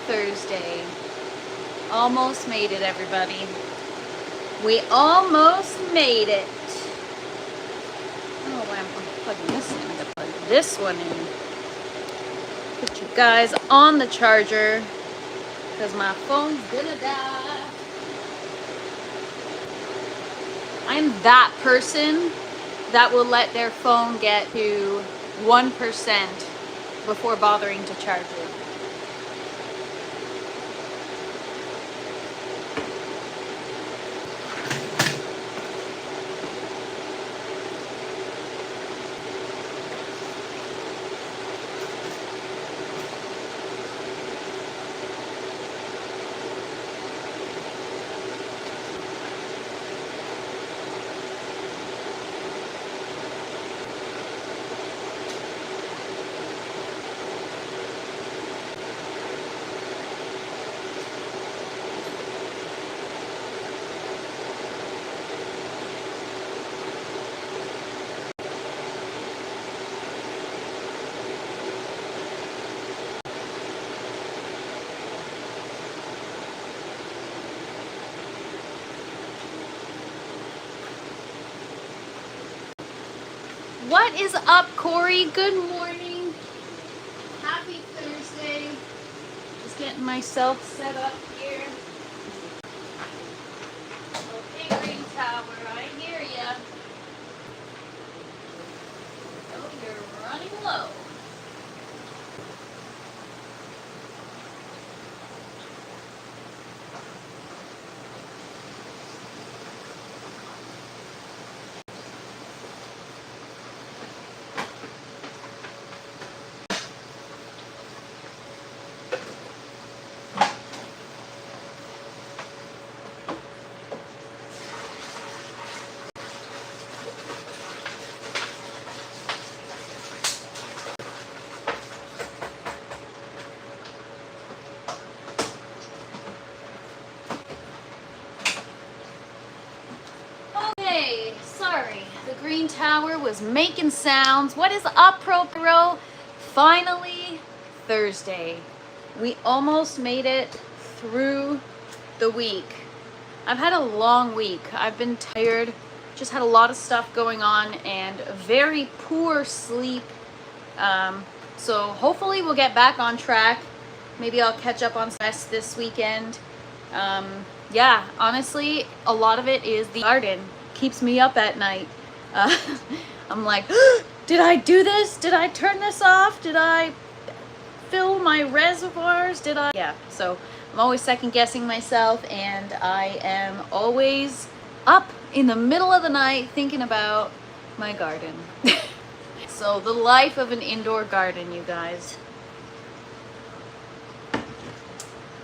Thursday. Almost made it, everybody. We almost made it. Oh, I'm plugging this in. I'm gonna plug this one in. Put you guys on the charger because my phone's gonna die. I'm that person that will let their phone get to 1% before bothering to charge it. What is up, Corey? Good morning. Happy Thursday. Just getting myself set up here. Okay, Green Tower, I hear ya. Oh, you're running low. Okay, sorry. The Green Tower was making sounds. What is up, Pro? Finally, Thursday. We almost made it through the week. I've had a long week. I've been tired, just had a lot of stuff going on and very poor sleep. So hopefully we'll get back on track. Maybe I'll catch up on rest this weekend. Yeah, honestly, a lot of it is the garden. Keeps me up at night. I'm like, did I do this? Did I turn this off? Did I fill my reservoirs? Yeah, so I'm always second guessing myself, and I am always up in the middle of the night thinking about my garden. So the life of an indoor garden, you guys.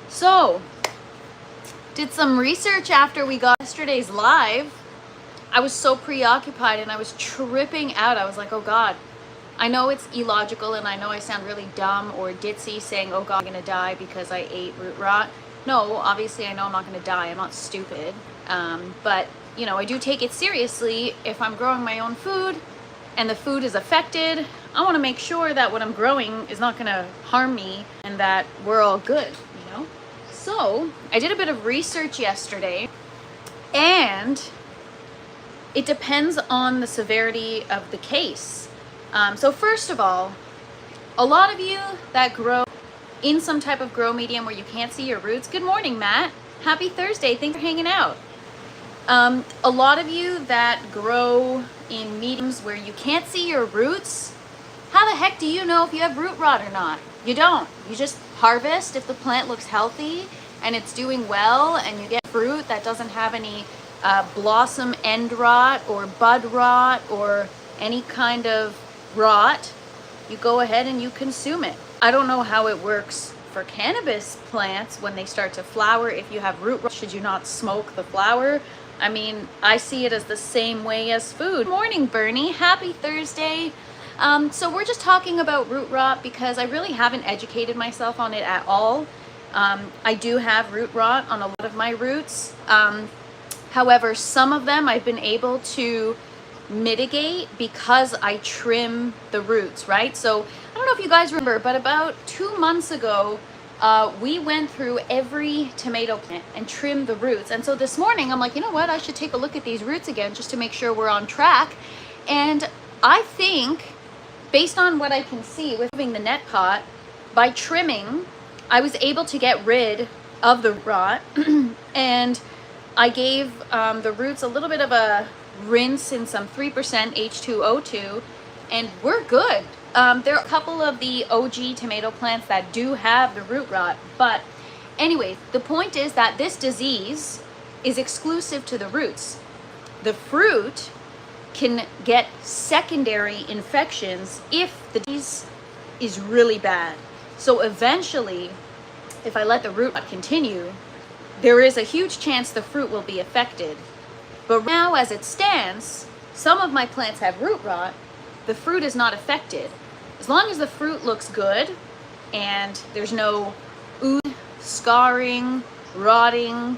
So, did some research after we got yesterday's live. I was so preoccupied and I was tripping out. I was like, oh God, I know it's illogical and I know I sound really dumb or ditzy saying, oh God, I'm gonna die because I ate root rot. No, obviously I know I'm not gonna die. I'm not stupid. But, you know, I do take it seriously. If I'm growing my own food and the food is affected, I wanna make sure that what I'm growing is not gonna harm me and that we're all good, you know? So I did a bit of research yesterday, and it depends on the severity of the case. So first of all, a lot of you that grow in some type of grow medium where you can't see your roots, good morning, Matt. Happy Thursday, thanks for hanging out. A lot of you that grow in mediums where you can't see your roots, how the heck do you know if you have root rot or not? You don't. You just harvest if the plant looks healthy and it's doing well, and you get fruit that doesn't have any blossom end rot or bud rot or any kind of rot. You go ahead and you consume it. I don't know how it works for cannabis plants when they start to flower. If you have root rot, should you not smoke the flower? I mean, I see it as the same way as food. Good morning, Bernie. Happy Thursday. So we're just talking about root rot because I really haven't educated myself on it at all. I do have root rot on a lot of my roots. However, some of them I've been able to mitigate because I trim the roots, right? So I don't know if you guys remember, but about 2 months ago, we went through every tomato plant and trimmed the roots. And so this morning I'm like, you know what, I should take a look at these roots again just to make sure we're on track. And I think, based on what I can see with moving the net pot, by trimming, I was able to get rid of the rot. And I gave the roots a little bit of a rinse in some 3% H2O2, and we're good. There are a couple of the OG tomato plants that do have the root rot, but anyway, the point is that this disease is exclusive to the roots. The fruit can get secondary infections if the disease is really bad. So eventually, if I let the root rot continue, there is a huge chance the fruit will be affected. But now, as it stands, some of my plants have root rot, the fruit is not affected. As long as the fruit looks good and there's no ooze, scarring, rotting,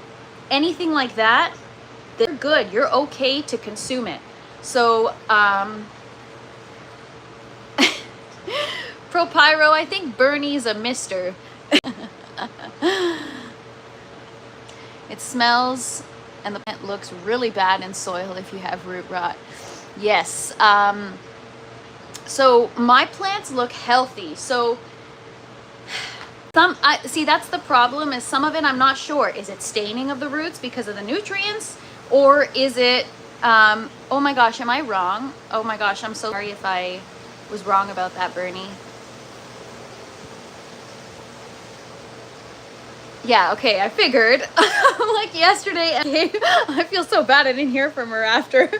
anything like that, they're good. You're okay to consume it. So, Propyro, I think Bernie's a mister. It smells and the plant looks really bad in soil if you have root rot. Yes. So my plants look healthy. So see, that's the problem, is some of it I'm not sure. Is it staining of the roots because of the nutrients, or is it oh my gosh, am I wrong? Oh my gosh, I'm so sorry if I was wrong about that, Bernie. Yeah, okay, I figured. Like yesterday, I feel so bad I didn't hear from her after.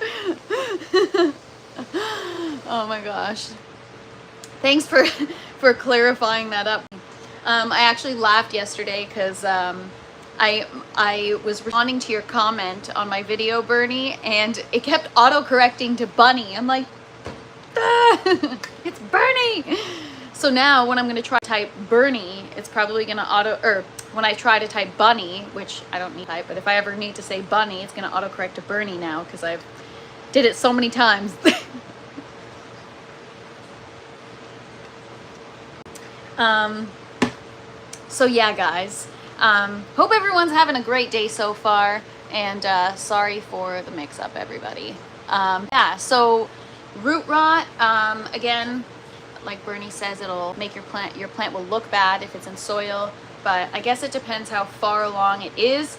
Oh my gosh. Thanks for clarifying that up. I actually laughed yesterday because I was responding to your comment on my video, Bernie, and it kept auto-correcting to Bunny. I'm like, ah, it's Bernie! So now when I'm going to try to type Bernie, it's probably going to when I try to type Bunny, which I don't need to type, but if I ever need to say Bunny, it's going to autocorrect to Bernie now because I've did it so many times. So yeah, guys, hope everyone's having a great day so far, and sorry for the mix-up, everybody. Yeah, so root rot, again, like Bernie says, it'll make your plant will look bad if it's in soil, but I guess it depends how far along it is.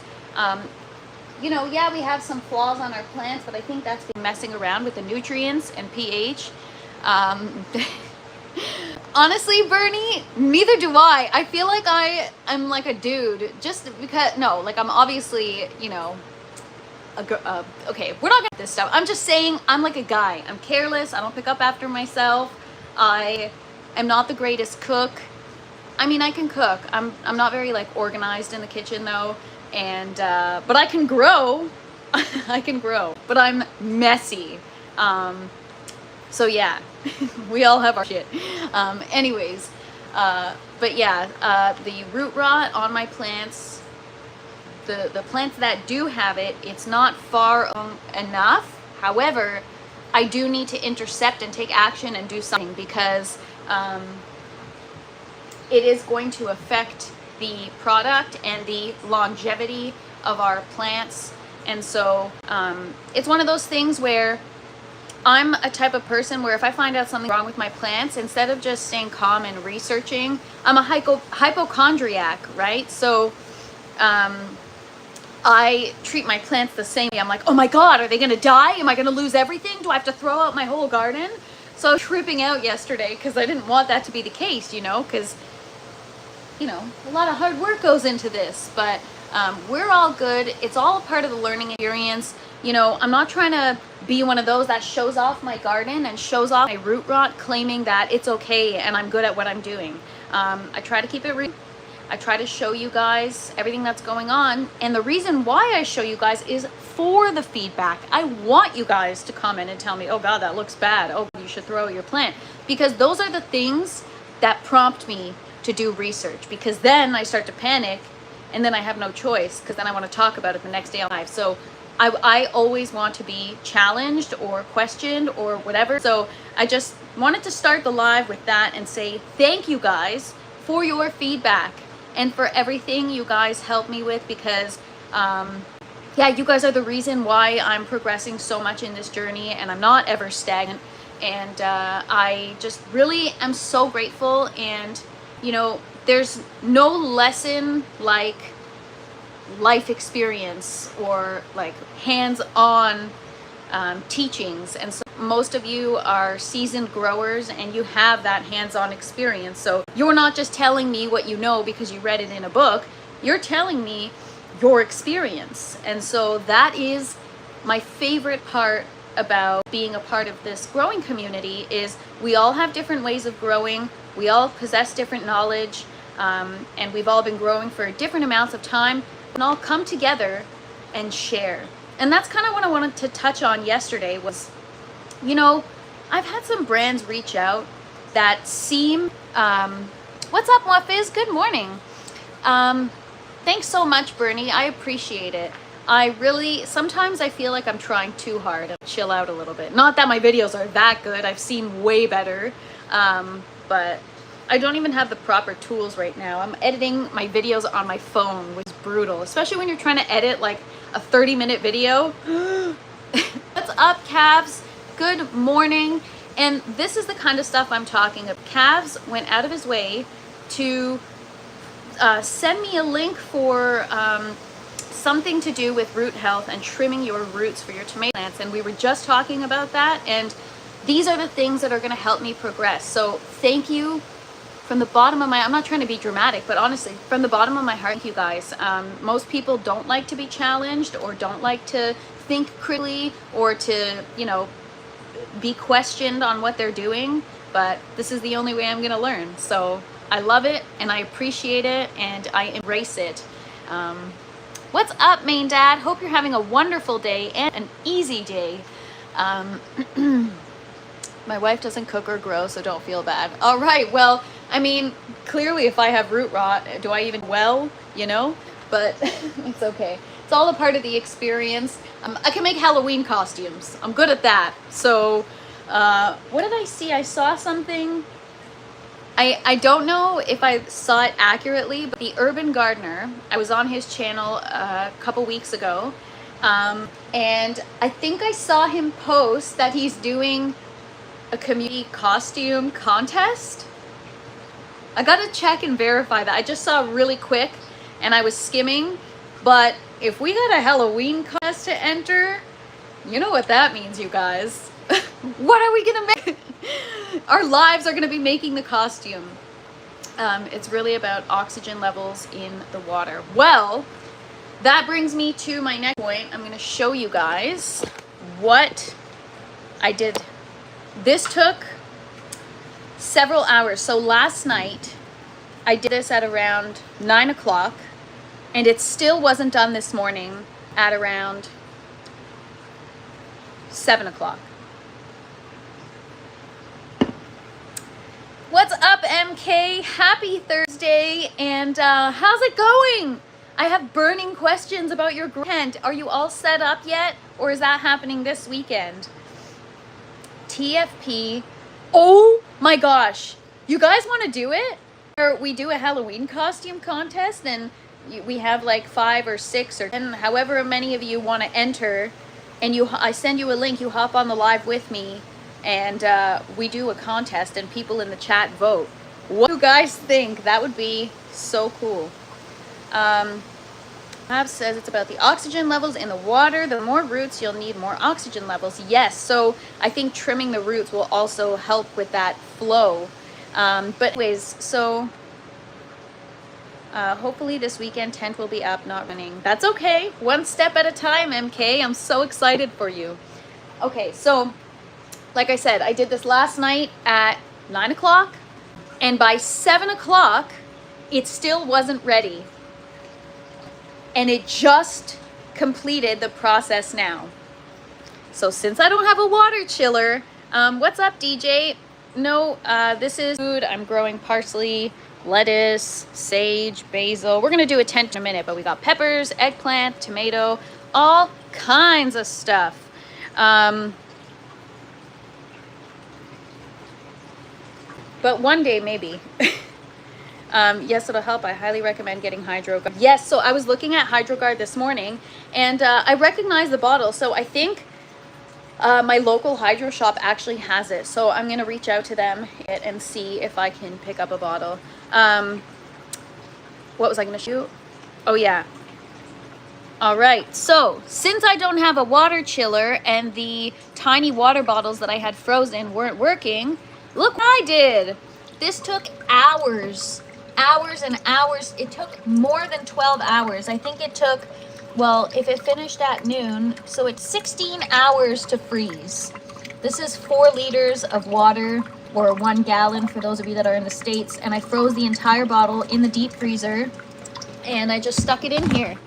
You know, yeah, we have some flaws on our plants, but I think that's been messing around with the nutrients and pH. Honestly, Bernie, neither do I. I feel like I'm like a dude, just because, no, like I'm obviously, you know, okay, we're not gonna do this stuff. I'm just saying I'm like a guy. I'm careless. I don't pick up after myself. I am not the greatest cook. I mean, I can cook. I'm not very like organized in the kitchen though. And, but I can grow. I can grow, but I'm messy. So yeah, we all have our shit. Anyways, but yeah, the root rot on my plants, the plants that do have it, it's not far enough. However, I do need to intercept and take action and do something because it is going to affect the product and the longevity of our plants. And so it's one of those things where I'm a type of person where if I find out something wrong with my plants, instead of just staying calm and researching, I'm a hypochondriac, right? So I treat my plants the same way. I'm like, oh my God, are they gonna die? Am I gonna lose everything? Do I have to throw out my whole garden? So I was tripping out yesterday because I didn't want that to be the case, you know, because, you know, a lot of hard work goes into this, but we're all good. It's all a part of the learning experience. You know, I'm not trying to be one of those that shows off my garden and shows off my root rot, claiming that it's okay and I'm good at what I'm doing. I try to keep it real. I try to show you guys everything that's going on. And the reason why I show you guys is for the feedback. I want you guys to comment and tell me, oh God, that looks bad. Oh, you should throw out your plant. Because those are the things that prompt me to do research. Because then I start to panic and then I have no choice because then I want to talk about it the next day on live. So I always want to be challenged or questioned or whatever. So I just wanted to start the live with that and say thank you guys for your feedback. and for everything you guys help me with, because yeah, you guys are the reason why I'm progressing so much in this journey and I'm not ever stagnant. And I just really am so grateful. And you know, there's no lesson like life experience or like hands-on teachings. And so most of you are seasoned growers and you have that hands-on experience. So you're not just telling me what you know because you read it in a book, you're telling me your experience. And so that is my favorite part about being a part of this growing community, is we all have different ways of growing, we all possess different knowledge, and we've all been growing for different amounts of time, and all come together and share. And that's kind of what I wanted to touch on yesterday was, you know, I've had some brands reach out that seem, what's up, Wafiz? Good morning. Thanks so much, Bernie. I appreciate it. I really, sometimes I feel like I'm trying too hard to chill out a little bit. Not that my videos are that good. I've seen way better. But I don't even have the proper tools right now. I'm editing my videos on my phone, which is brutal, especially when you're trying to edit like a 30-minute video. What's up, Cavs? Good morning. And this is the kind of stuff I'm talking about. Cavs went out of his way to send me a link for something to do with root health and trimming your roots for your tomato plants. And we were just talking about that. And these are the things that are going to help me progress. So thank you from the bottom of my, I'm not trying to be dramatic, but honestly, from the bottom of my heart, thank you guys. Most people don't like to be challenged or don't like to think critically or to, you know, be questioned on what they're doing. But this is the only way I'm going to learn. So I love it and I appreciate it and I embrace it. What's up, Main Dad? Hope you're having a wonderful day and an easy day. My wife doesn't cook or grow, so don't feel bad. All right, well, I mean, clearly if I have root rot, do I even, well, you know? But it's okay. It's all a part of the experience. I can make Halloween costumes. I'm good at that. So, what did I see? I saw something. I don't know if I saw it accurately, but the Urban Gardener, I was on his channel a couple weeks ago, and I think I saw him post that he's doing a community costume contest. I gotta check and verify that. I just saw really quick and I was skimming, but if we got a Halloween contest to enter, you know what that means, you guys. What are we gonna make? Our lives are gonna be making the costume. It's really about oxygen levels in the water. Well, that brings me to my next point. I'm gonna show you guys what I did. This took several hours. So last night, I did this at around 9 o'clock, and it still wasn't done this morning at around 7 o'clock. What's up, MK? Happy Thursday, and how's it going? I have burning questions about your tent. Are you all set up yet, or is that happening this weekend? TFP. Oh my gosh, you guys want to do it? Or we do a Halloween costume contest, and we have like 5 or 6 or 10, however many of you want to enter, and I send you a link, you hop on the live with me, and we do a contest and people in the chat vote. What do you guys think? That would be so cool. Ab says it's about the oxygen levels in the water. The more roots, you'll need more oxygen levels. Yes, so I think trimming the roots will also help with that flow. But anyways, so hopefully this weekend tent will be up, not running. That's okay. One step at a time, MK. I'm so excited for you. Okay, so like I said, I did this last night at 9 o'clock, and by 7 o'clock, it still wasn't ready. And it just completed the process now. So since I don't have a water chiller, what's up, DJ? No, this is food. I'm growing parsley, lettuce, sage, basil. We're gonna do a tent in a minute, but we got peppers, eggplant, tomato, all kinds of stuff. But one day, maybe. Yes, it'll help. I highly recommend getting HydroGuard. Yes, so I was looking at HydroGuard this morning, and I recognized the bottle. So I think my local hydro shop actually has it. So I'm going to reach out to them and see if I can pick up a bottle. What was I going to shoot? Oh, yeah. All right, so since I don't have a water chiller and the tiny water bottles that I had frozen weren't working, look what I did. This took hours and hours. It took more than 12 hours. I think it took, well, if it finished at noon, so it's 16 hours to freeze. This is 4 liters of water, or 1 gallon for those of you that are in the States, and I froze the entire bottle in the deep freezer, and I just stuck it in here.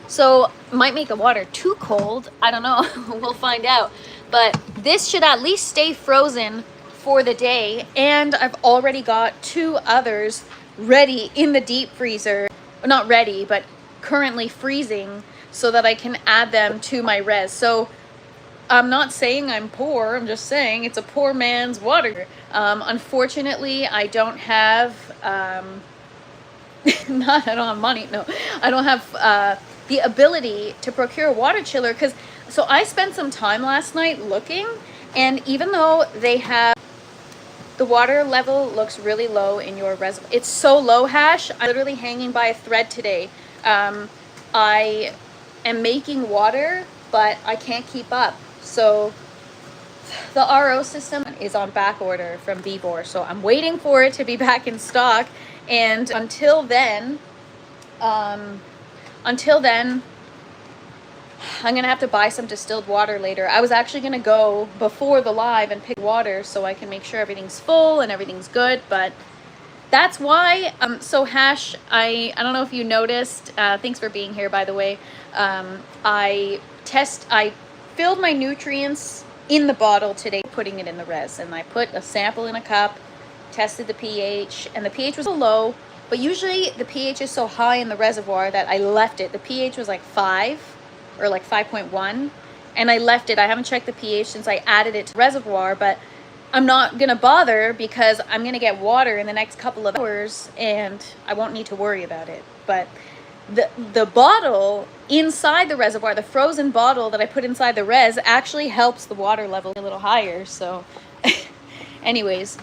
So might make the water too cold. I don't know. We'll find out. But this should at least stay frozen for the day. And I've already got 2 others ready in the deep freezer. Not ready, but currently freezing so that I can add them to my res. So I'm not saying I'm poor. I'm just saying it's a poor man's water. Unfortunately, I don't have... I don't have money. No, I don't have... the ability to procure a water chiller, because so I spent some time last night looking, and even though they have the water level looks really low in your reservoir, it's so low, Hash, I'm literally hanging by a thread today. I am making water, but I can't keep up. So the RO system is on back order from Vivor, so I'm waiting for it to be back in stock, and until then I'm gonna have to buy some distilled water later. I was actually gonna go before the live and pick water so I can make sure everything's full and everything's good, but that's why. So Hash, I don't know if you noticed, thanks for being here, by the way. I filled my nutrients in the bottle today, putting it in the res, and I put a sample in a cup, tested the pH, and the pH was low. But usually the pH is so high in the reservoir that I left it. The pH was like 5 or like 5.1, and I left it. I haven't checked the pH since I added it to the reservoir, but I'm not gonna bother because I'm gonna get water in the next couple of hours and I won't need to worry about it. But the bottle inside the reservoir, the frozen bottle that I put inside the res, actually helps the water level a little higher. So anyways,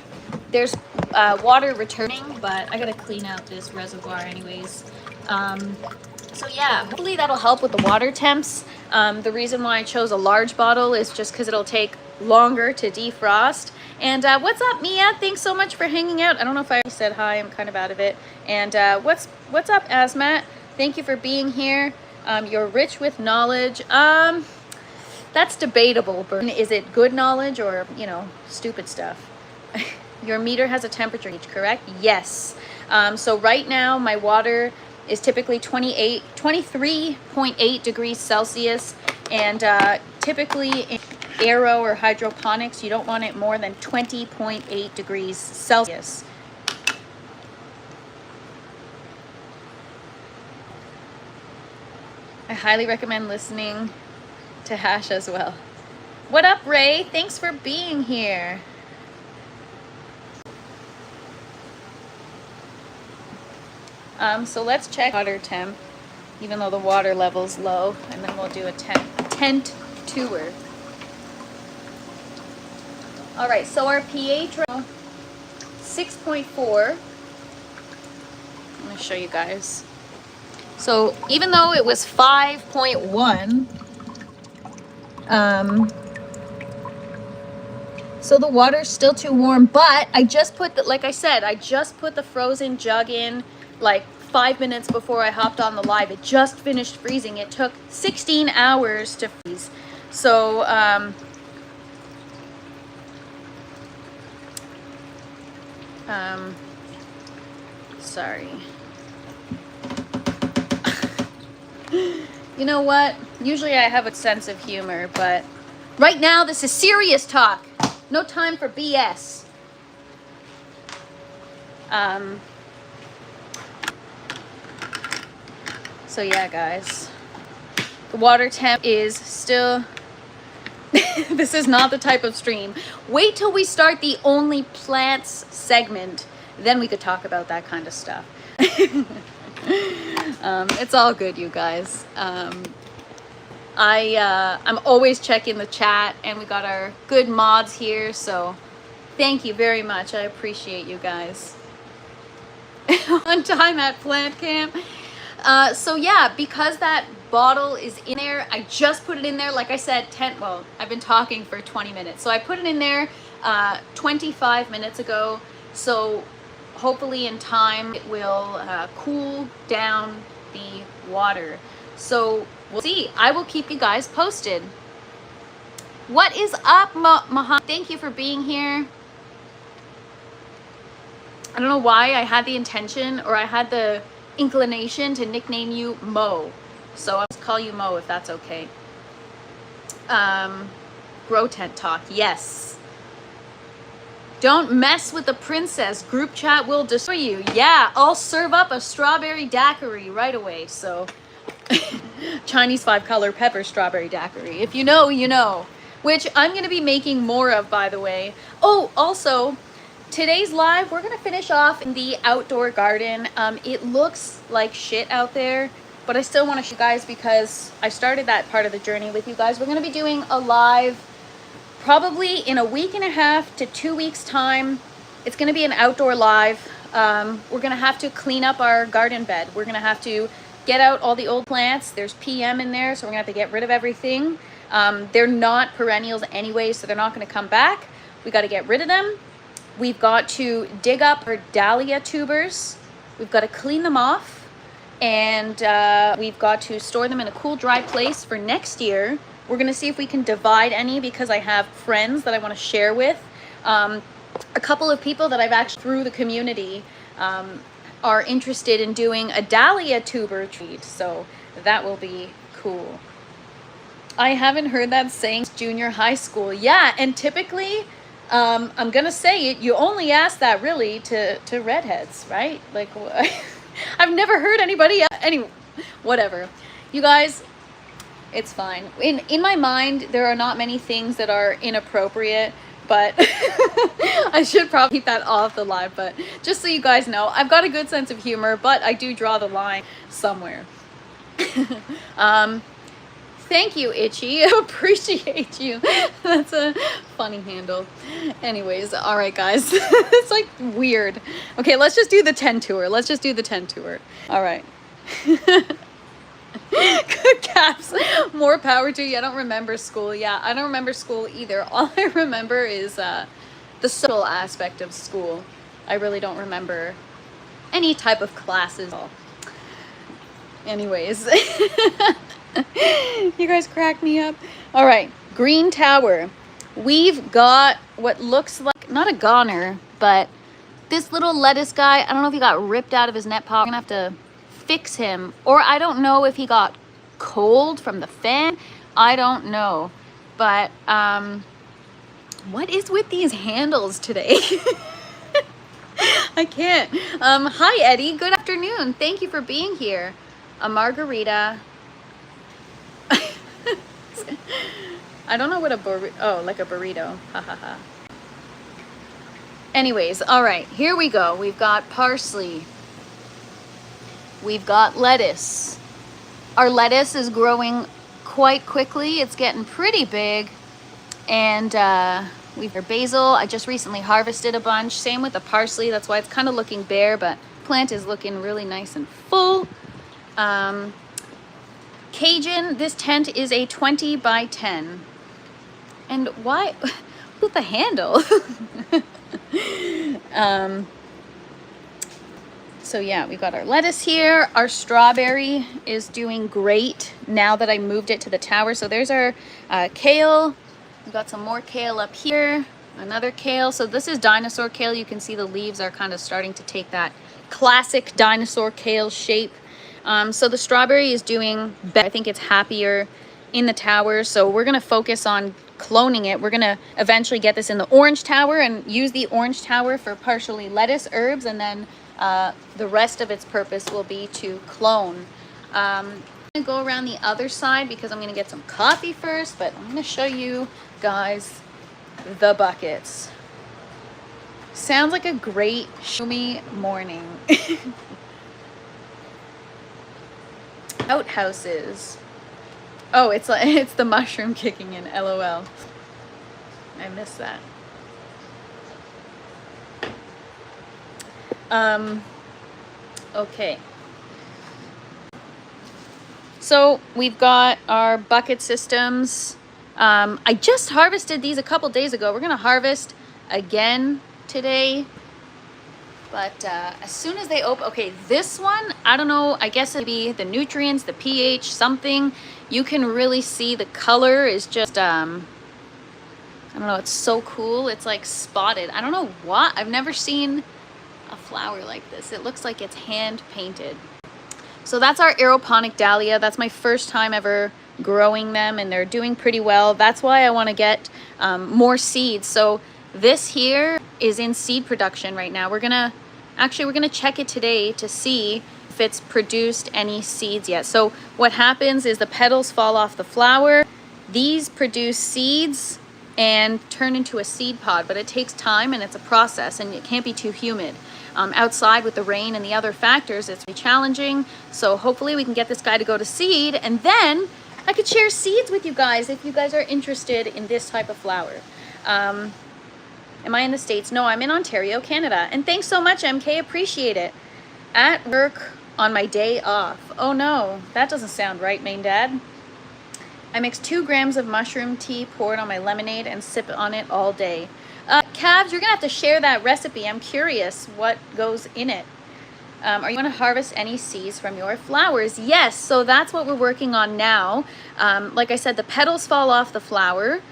there's water returning, but I gotta clean out this reservoir anyways. So yeah, hopefully that'll help with the water temps. The reason why I chose a large bottle is just because it'll take longer to defrost. And what's up, Mia? Thanks so much for hanging out. I don't know if I already said hi. I'm kind of out of it. And what's up, Asmat? Thank you for being here. You're rich with knowledge. That's debatable, but is it good knowledge or, you know, stupid stuff? Your meter has a temperature gauge, correct? Yes. So right now my water is typically 23.8 degrees Celsius, and typically in aero or hydroponics you don't want it more than 20.8 degrees Celsius. I highly recommend listening to Hash as well. What up, Ray? Thanks for being here. So let's check water temp, even though the water level's low, and then we'll do a tent tour. All right, so our pH 6.4. I'm gonna show you guys. So even though it was 5.1, so the water's still too warm, but I just put the, like I said, I just put the frozen jug in like 5 minutes before I hopped on the live. It just finished freezing. It took 16 hours to freeze. So sorry. You know what? Usually I have a sense of humor, but right now this is serious talk. No time for BS. So yeah, guys, the water temp is still, this is not the type of stream. Wait till we start the only plants segment. then we could talk about that kind of stuff. It's all good, you guys. I'm always checking the chat, and we got our good mods here, so thank you very much. I appreciate you guys. On time at plant camp. So yeah, because that bottle is in there, I just put it in there, like I said, well, I've been talking for 20 minutes, so I put it in there 25 minutes ago, so hopefully in time it will cool down the water. So we'll see. I will keep you guys posted. What is up, Mahan? Thank you for being here. I don't know why I had the intention, or I had the inclination to nickname you Mo. So I'll just call you Mo if that's okay. Grow tent talk. Yes. Don't mess with the princess. Group chat will destroy you. Yeah, I'll serve up a strawberry daiquiri right away. So Chinese 5-color pepper strawberry daiquiri. If you know, you know. Which I'm going to be making more of, by the way. Oh, also, today's live, we're going to finish off in the outdoor garden. It looks like shit out there, but I still want to show you guys because I started that part of the journey with you guys. We're going to be doing a live probably in a week and a half to 2 weeks time. It's going to be an outdoor live. We're going to have to clean up our garden bed. We're going to have to get out all the old plants. There's PM in there, so we're going to have to get rid of everything. They're not perennials anyway, so they're not going to come back. We got to get rid of them. We've got to dig up our dahlia tubers. We've got to clean them off, and we've got to store them in a cool, dry place for next year. We're going to see if we can divide any, because I have friends that I want to share with. A couple of people that I've actually, through the community, are interested in doing a dahlia tuber treat, so that will be cool. I haven't heard that saying since junior high school. Yeah, and typically, I'm gonna say it, you only ask that really to redheads, right? Like, I've never heard anybody else, whatever. You guys, it's fine. In my mind, there are not many things that are inappropriate, but I should probably keep that off the live. But just so you guys know, I've got a good sense of humor, but I do draw the line somewhere. Thank you, Itchy. I appreciate you. That's a funny handle. Anyways, all right, guys. It's like weird. Okay, let's just do the 10 tour. Let's just do the 10 tour. All right. Good caps. More power to you. I don't remember school. Yeah, I don't remember school either. All I remember is the social aspect of school. I really don't remember any type of classes. Anyways. You guys crack me up. All right, green tower. We've got what looks like, not a goner, but this little lettuce guy. I don't know if he got ripped out of his net pot. We're gonna have to fix him, or I don't know if he got cold from the fan. I don't know, but what is with these handles today? I can't. Hi Eddie, good afternoon. Thank you for being here. A margarita. I don't know what a burrito, oh, like a burrito. Ha ha ha. Anyways, all right, here we go. We've got parsley. We've got lettuce. Our lettuce is growing quite quickly. It's getting pretty big. And we've got basil. I just recently harvested a bunch. Same with the parsley. That's why it's kind of looking bare, but plant is looking really nice and full. Cajun, this tent is a 20 by 10. And why with the handle? So yeah, we got our lettuce here. Our strawberry is doing great now that I moved it to the tower. So there's our kale. We've got some more kale up here. Another kale. So this is dinosaur kale. You can see the leaves are kind of starting to take that classic dinosaur kale shape. So the strawberry is doing better. I think it's happier in the tower. So we're going to focus on cloning it. We're going to eventually get this in the orange tower and use the orange tower for partially lettuce, herbs, and then the rest of its purpose will be to clone. I'm going to go around the other side because I'm going to get some coffee first, but I'm going to show you guys the buckets. Sounds like a great shoomy morning. Outhouses. Oh, it's like it's the mushroom kicking in. LOL. I missed that. Okay. So we've got our bucket systems. I just harvested these a couple days ago. We're gonna harvest again today. But as soon as they open, okay, this one, I don't know, I guess it'd be the nutrients, the pH, something. You can really see the color is just, I don't know, it's so cool. It's like spotted. I don't know what, I've never seen a flower like this. It looks like it's hand painted. So that's our aeroponic dahlia. That's my first time ever growing them, and they're doing pretty well. That's why I want to get more seeds. So this here is in seed production right now. We're gonna check it today to see if it's produced any seeds yet. So what happens is the petals fall off the flower. These produce seeds and turn into a seed pod, but it takes time and it's a process, and it can't be too humid. Outside with the rain and the other factors, it's really challenging. So hopefully we can get this guy to go to seed, and then I could share seeds with you guys if you guys are interested in this type of flower. Am I in the States? No, I'm in Ontario, Canada. And thanks so much, MK. Appreciate it. At work on my day off. Oh no, that doesn't sound right, main dad. I mix 2 grams of mushroom tea, pour it on my lemonade, and sip on it all day. Cavs, you're gonna have to share that recipe. I'm curious what goes in it. Are you gonna harvest any seeds from your flowers? Yes, so that's what we're working on now. Like I said, the petals fall off the flower.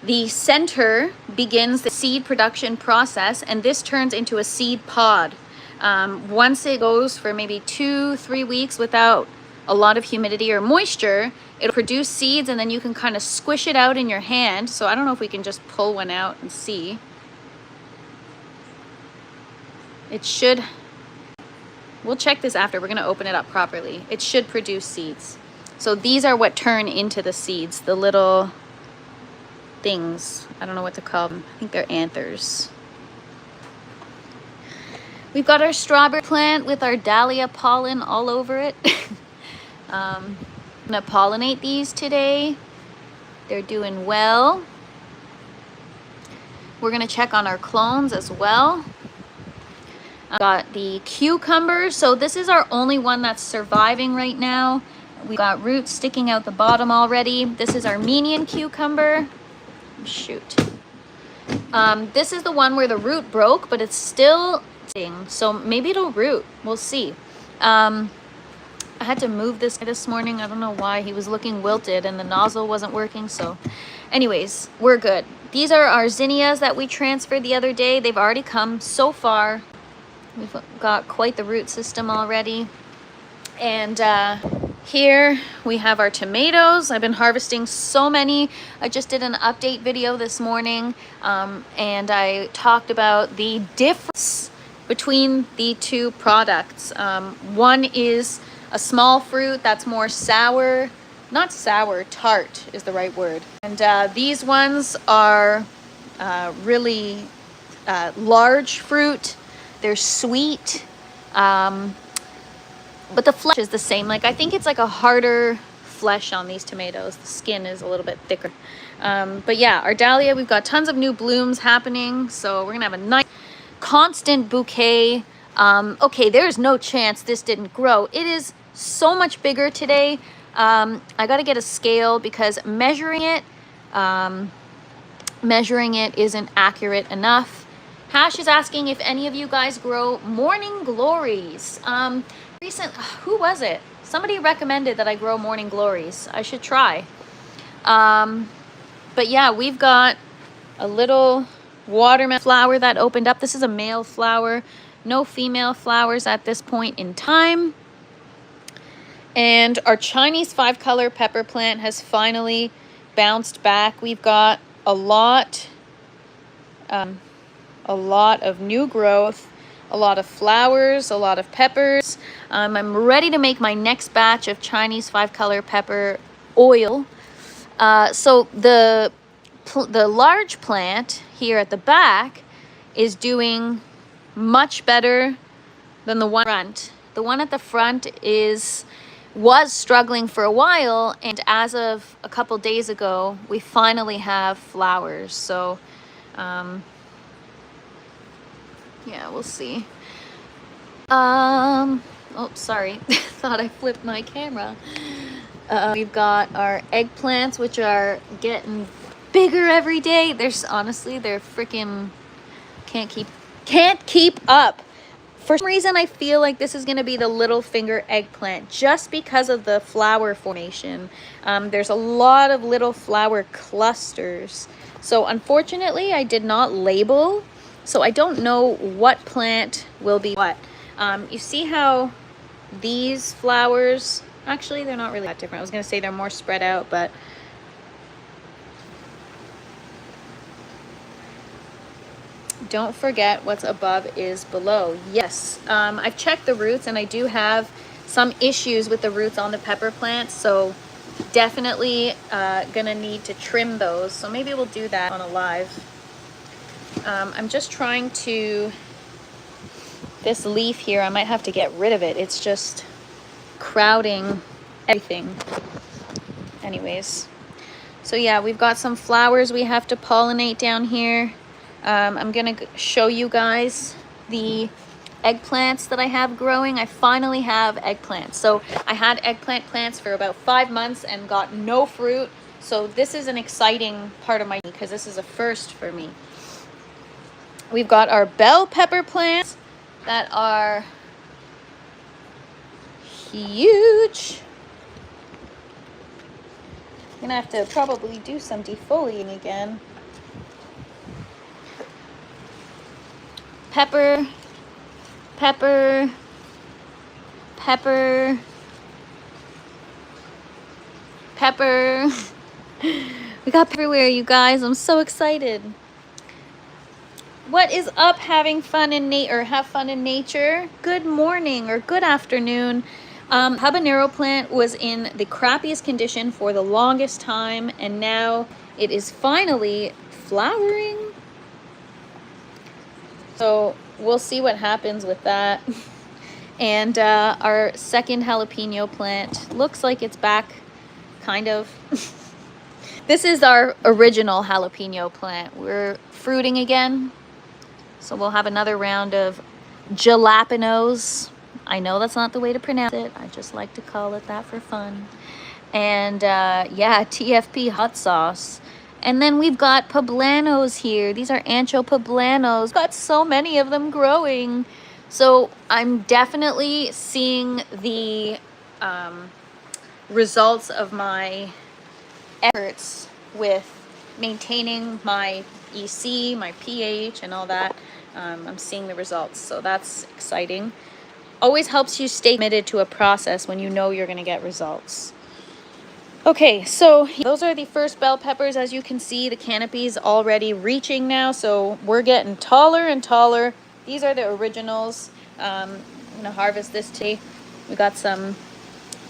The center begins the seed production process, and this turns into a seed pod. Once it goes for maybe 2-3 weeks without a lot of humidity or moisture, it'll produce seeds, and then you can kind of squish it out in your hand. So I don't know if we can just pull one out and see. It should, we'll check this after. We're gonna open it up properly. It should produce seeds. So these are what turn into the seeds, the little things. I don't know what to call them. I think they're anthers. We've got our strawberry plant with our dahlia pollen all over it. I'm gonna pollinate these today. They're doing well. We're gonna check on our clones as well. I've got the cucumbers. So this is our only one that's surviving right now. We got roots sticking out the bottom already. This is our Armenian cucumber. Shoot. This is the one where the root broke, but it's still sitting. So maybe it'll root. We'll see. I had to move this morning. I don't know why. He was looking wilted and the nozzle wasn't working. So anyways, we're good. These are our zinnias that we transferred the other day. They've already come so far. We've got quite the root system already. And here we have our tomatoes. I've been harvesting so many. I just did an update video this morning, and I talked about the difference between the two products. One is a small fruit that's more sour, not sour, tart is the right word. And these ones are really large fruit. They're sweet, but the flesh is the same. Like, I think it's like a harder flesh on these tomatoes. The skin is a little bit thicker. But yeah, our dahlia, we've got tons of new blooms happening. So we're gonna have a nice constant bouquet. Okay, there's no chance this didn't grow. It is so much bigger today. I got to get a scale because measuring it isn't accurate enough. Hash is asking if any of you guys grow morning glories. Who was it? Somebody recommended that I grow morning glories. I should try. But yeah, we've got a little watermelon flower that opened up. This is a male flower. No female flowers at this point in time. And our Chinese 5-color pepper plant has finally bounced back. We've got a lot of new growth, a lot of flowers, a lot of peppers. I'm ready to make my next batch of Chinese 5-color pepper oil. So the large plant here at the back is doing much better than the one front. The one at the front was struggling for a while, and as of a couple days ago, we finally have flowers. So yeah, we'll see. Oh, sorry. Thought I flipped my camera. We've got our eggplants, which are getting bigger every day. They're freaking can't keep up. For some reason, I feel like this is going to be the little finger eggplant just because of the flower formation. There's a lot of little flower clusters. So unfortunately, I did not label, so I don't know what plant will be what. You see how these flowers, actually, they're not really that different. I was going to say they're more spread out, but don't forget what's above is below. Yes, I've checked the roots, and I do have some issues with the roots on the pepper plants, so definitely gonna need to trim those. So maybe we'll do that on a live. I'm just trying to, this leaf here, I might have to get rid of it. It's just crowding everything. Anyways, so yeah, we've got some flowers we have to pollinate down here. I'm gonna show you guys the eggplants that I have growing. I finally have eggplants. So I had eggplant plants for about 5 months and got no fruit. So this is an exciting part of my, because this is a first for me. We've got our bell pepper plants that are huge. I'm gonna have to probably do some defoliating again. Pepper, pepper, pepper, pepper. We got everywhere, you guys. I'm so excited. What is up, having fun in have fun in nature? Good morning or good afternoon. Habanero plant was in the crappiest condition for the longest time, and now it is finally flowering. So we'll see what happens with that. And our second jalapeno plant looks like it's back, kind of. This is our original jalapeno plant. We're fruiting again. So we'll have another round of jalapenos. I know that's not the way to pronounce it. I just like to call it that for fun. And yeah, TFP hot sauce. And then we've got poblanos here. These are ancho poblanos. Got so many of them growing. So I'm definitely seeing the results of my efforts with maintaining my EC, my pH, and all that. I'm seeing the results, so that's exciting. Always helps you stay committed to a process when you know you're going to get results. Okay, so those are the first bell peppers. As you can see, the canopy is already reaching now, so we're getting taller and taller. These are the originals. I'm gonna harvest this today. We got some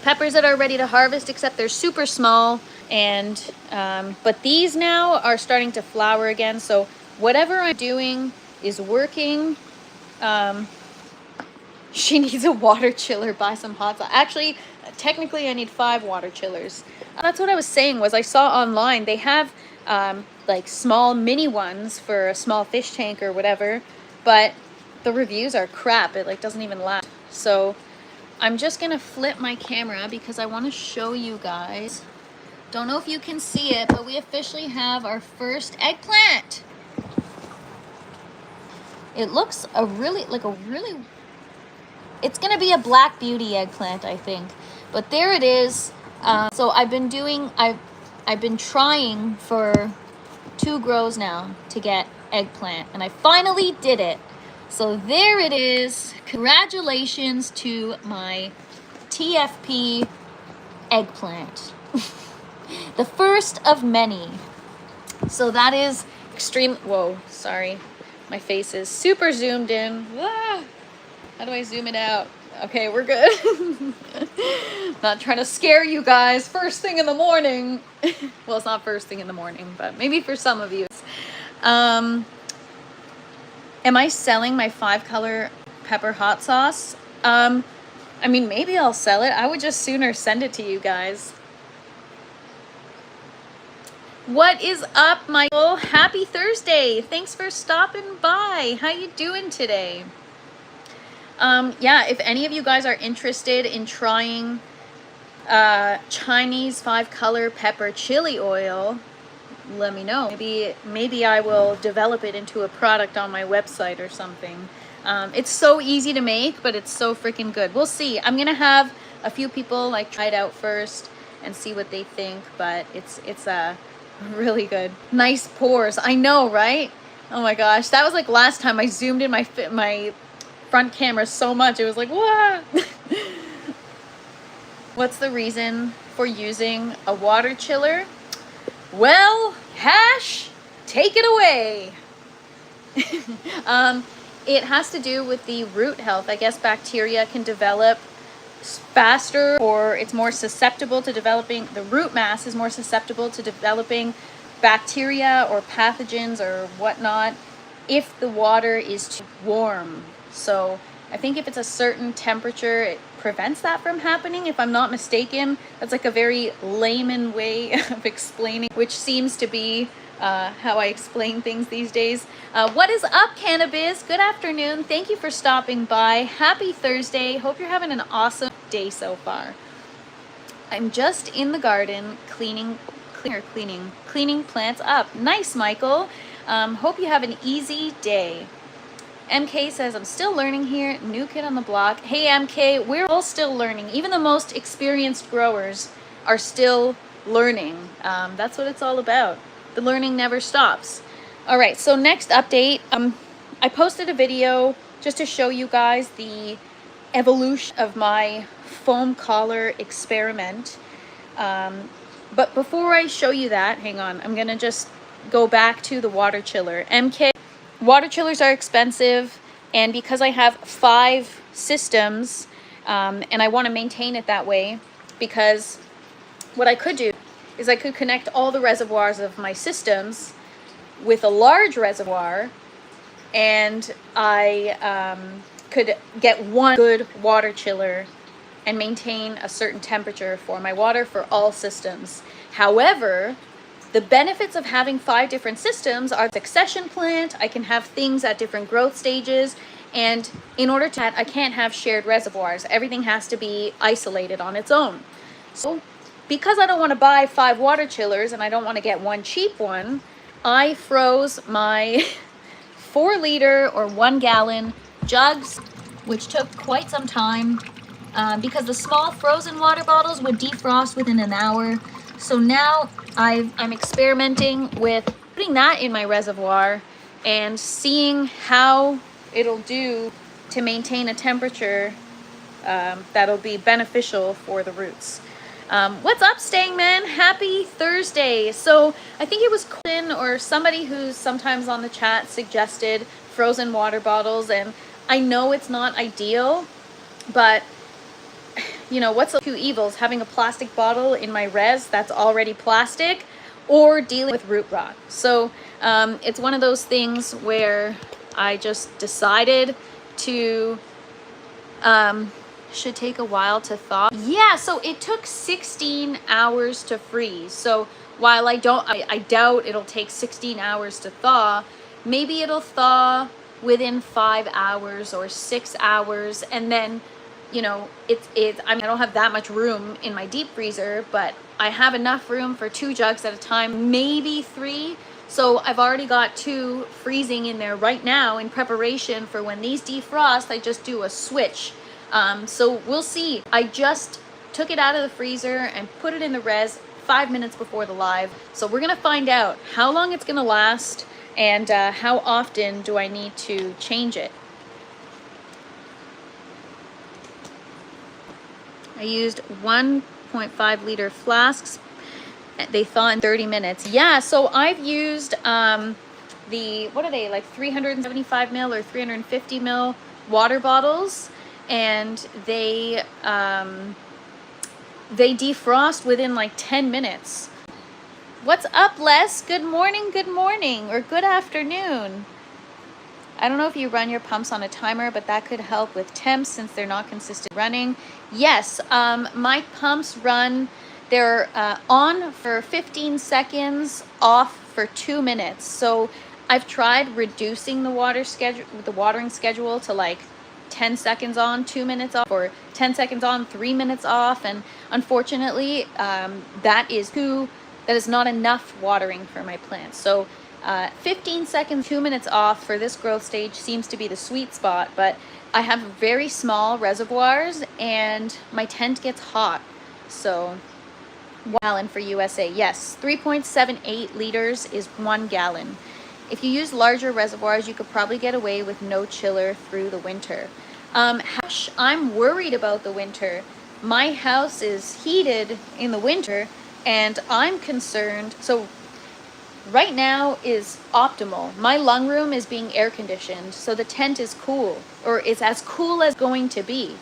peppers that are ready to harvest, except they're super small, and but these now are starting to flower again. So whatever I'm doing is working. She needs a water chiller. Buy some hot sauce. Actually, technically I need 5 water chillers. That's what I was saying, was I saw online they have like small mini ones for a small fish tank or whatever, but the reviews are crap. It like doesn't even last. So I'm just gonna flip my camera because I want to show you guys. Don't know if you can see it, but we officially have our first eggplant. It looks it's gonna be a black beauty eggplant, I think. But there it is. So I've been trying for 2 grows now to get eggplant, and I finally did it. So there it is. Congratulations to my TFP eggplant. The first of many. So that is extreme. Whoa, sorry. My face is super zoomed in. Ah, how do I zoom it out? Okay, we're good. Not trying to scare you guys first thing in the morning. Well, it's not first thing in the morning, but maybe for some of you. Am I selling my 5-color pepper hot sauce? I mean, maybe I'll sell it. I would just sooner send it to you guys. What is up, Michael? Happy Thursday. Thanks for stopping by. How you doing today? Yeah, if any of you guys are interested in trying Chinese 5-color pepper chili oil, let me know. Maybe I will develop it into a product on my website or something. It's so easy to make, but it's so freaking good. We'll see. I'm gonna have a few people like try it out first and see what they think, but it's really good. Nice pores. I know, right? Oh my gosh, that was like last time I zoomed in my front camera so much. It was like, what? What's the reason for using a water chiller? Well, Hash, take it away. It has to do with the root health. I guess bacteria can develop faster, or it's more susceptible to developing, the root mass is more susceptible to developing bacteria or pathogens or whatnot if the water is too warm. So I think if it's a certain temperature, it prevents that from happening, if I'm not mistaken. That's like a very layman way of explaining, which seems to be how I explain things these days. What is up, Cannabis? Good afternoon. Thank you for stopping by. Happy Thursday. Hope you're having an awesome day so far. I'm just in the garden cleaning plants up. Nice, Michael. Hope you have an easy day. MK says, I'm still learning here. New kid on the block. Hey, MK, we're all still learning. Even the most experienced growers are still learning. That's what it's all about. The learning never stops. All right, so next update. I posted a video just to show you guys the evolution of my foam collar experiment. But before I show you that, hang on, I'm gonna just go back to the water chiller. MK, water chillers are expensive, and because I have 5 systems, and I want to maintain it that way, because what I could do is I could connect all the reservoirs of my systems with a large reservoir, and I could get one good water chiller and maintain a certain temperature for my water for all systems. However, the benefits of having 5 different systems are succession plant. I can have things at different growth stages, and in order to that, I can't have shared reservoirs. Everything has to be isolated on its own. So because I don't want to buy 5 water chillers and I don't want to get one cheap one, I froze my 4-liter or 1-gallon jugs, which took quite some time because the small frozen water bottles would defrost within an hour. So now I'm experimenting with putting that in my reservoir and seeing how it'll do to maintain a temperature that'll be beneficial for the roots. What's up, Staying Man? Happy Thursday. So I think it was Colin or somebody who's sometimes on the chat suggested frozen water bottles, and I know it's not ideal, but you know, what's the 2 evils? Having a plastic bottle in my res that's already plastic, or dealing with root rot. So it's one of those things where I just decided to should take a while to thaw. Yeah, so it took 16 hours to freeze. So while I doubt it'll take 16 hours to thaw, maybe it'll thaw within 5 hours or 6 hours, and then, you know, I mean, I don't have that much room in my deep freezer, but I have enough room for 2 jugs at a time, maybe 3. So I've already got 2 freezing in there right now in preparation for when these defrost, I just do a switch. So we'll see. I just took it out of the freezer and put it in the res 5 minutes before the live. So we're gonna find out how long it's gonna last and how often do I need to change it. I used 1.5 liter flasks. They thaw in 30 minutes. Yeah, so I've used the, what are they, like 375 mil or 350 mil water bottles, and they defrost within like 10 minutes. What's up, Les? Good morning, or good afternoon. I don't know if you run your pumps on a timer, but that could help with temps since they're not consistent running. Yes, my pumps run, they're on for 15 seconds, off for 2 minutes. So I've tried reducing the watering schedule to like 10 seconds on, 2 minutes off, or 10 seconds on, 3 minutes off. And unfortunately, that is not enough watering for my plants. So 15 seconds, 2 minutes off for this growth stage seems to be the sweet spot, but I have very small reservoirs and my tent gets hot. So 1 gallon for USA. Yes, 3.78 liters is 1 gallon. If you use larger reservoirs, you could probably get away with no chiller through the winter. I'm worried about the winter. My house is heated in the winter and I'm concerned. So right now is optimal. My lung room is being air conditioned, so the tent is cool, or it's as cool as going to be.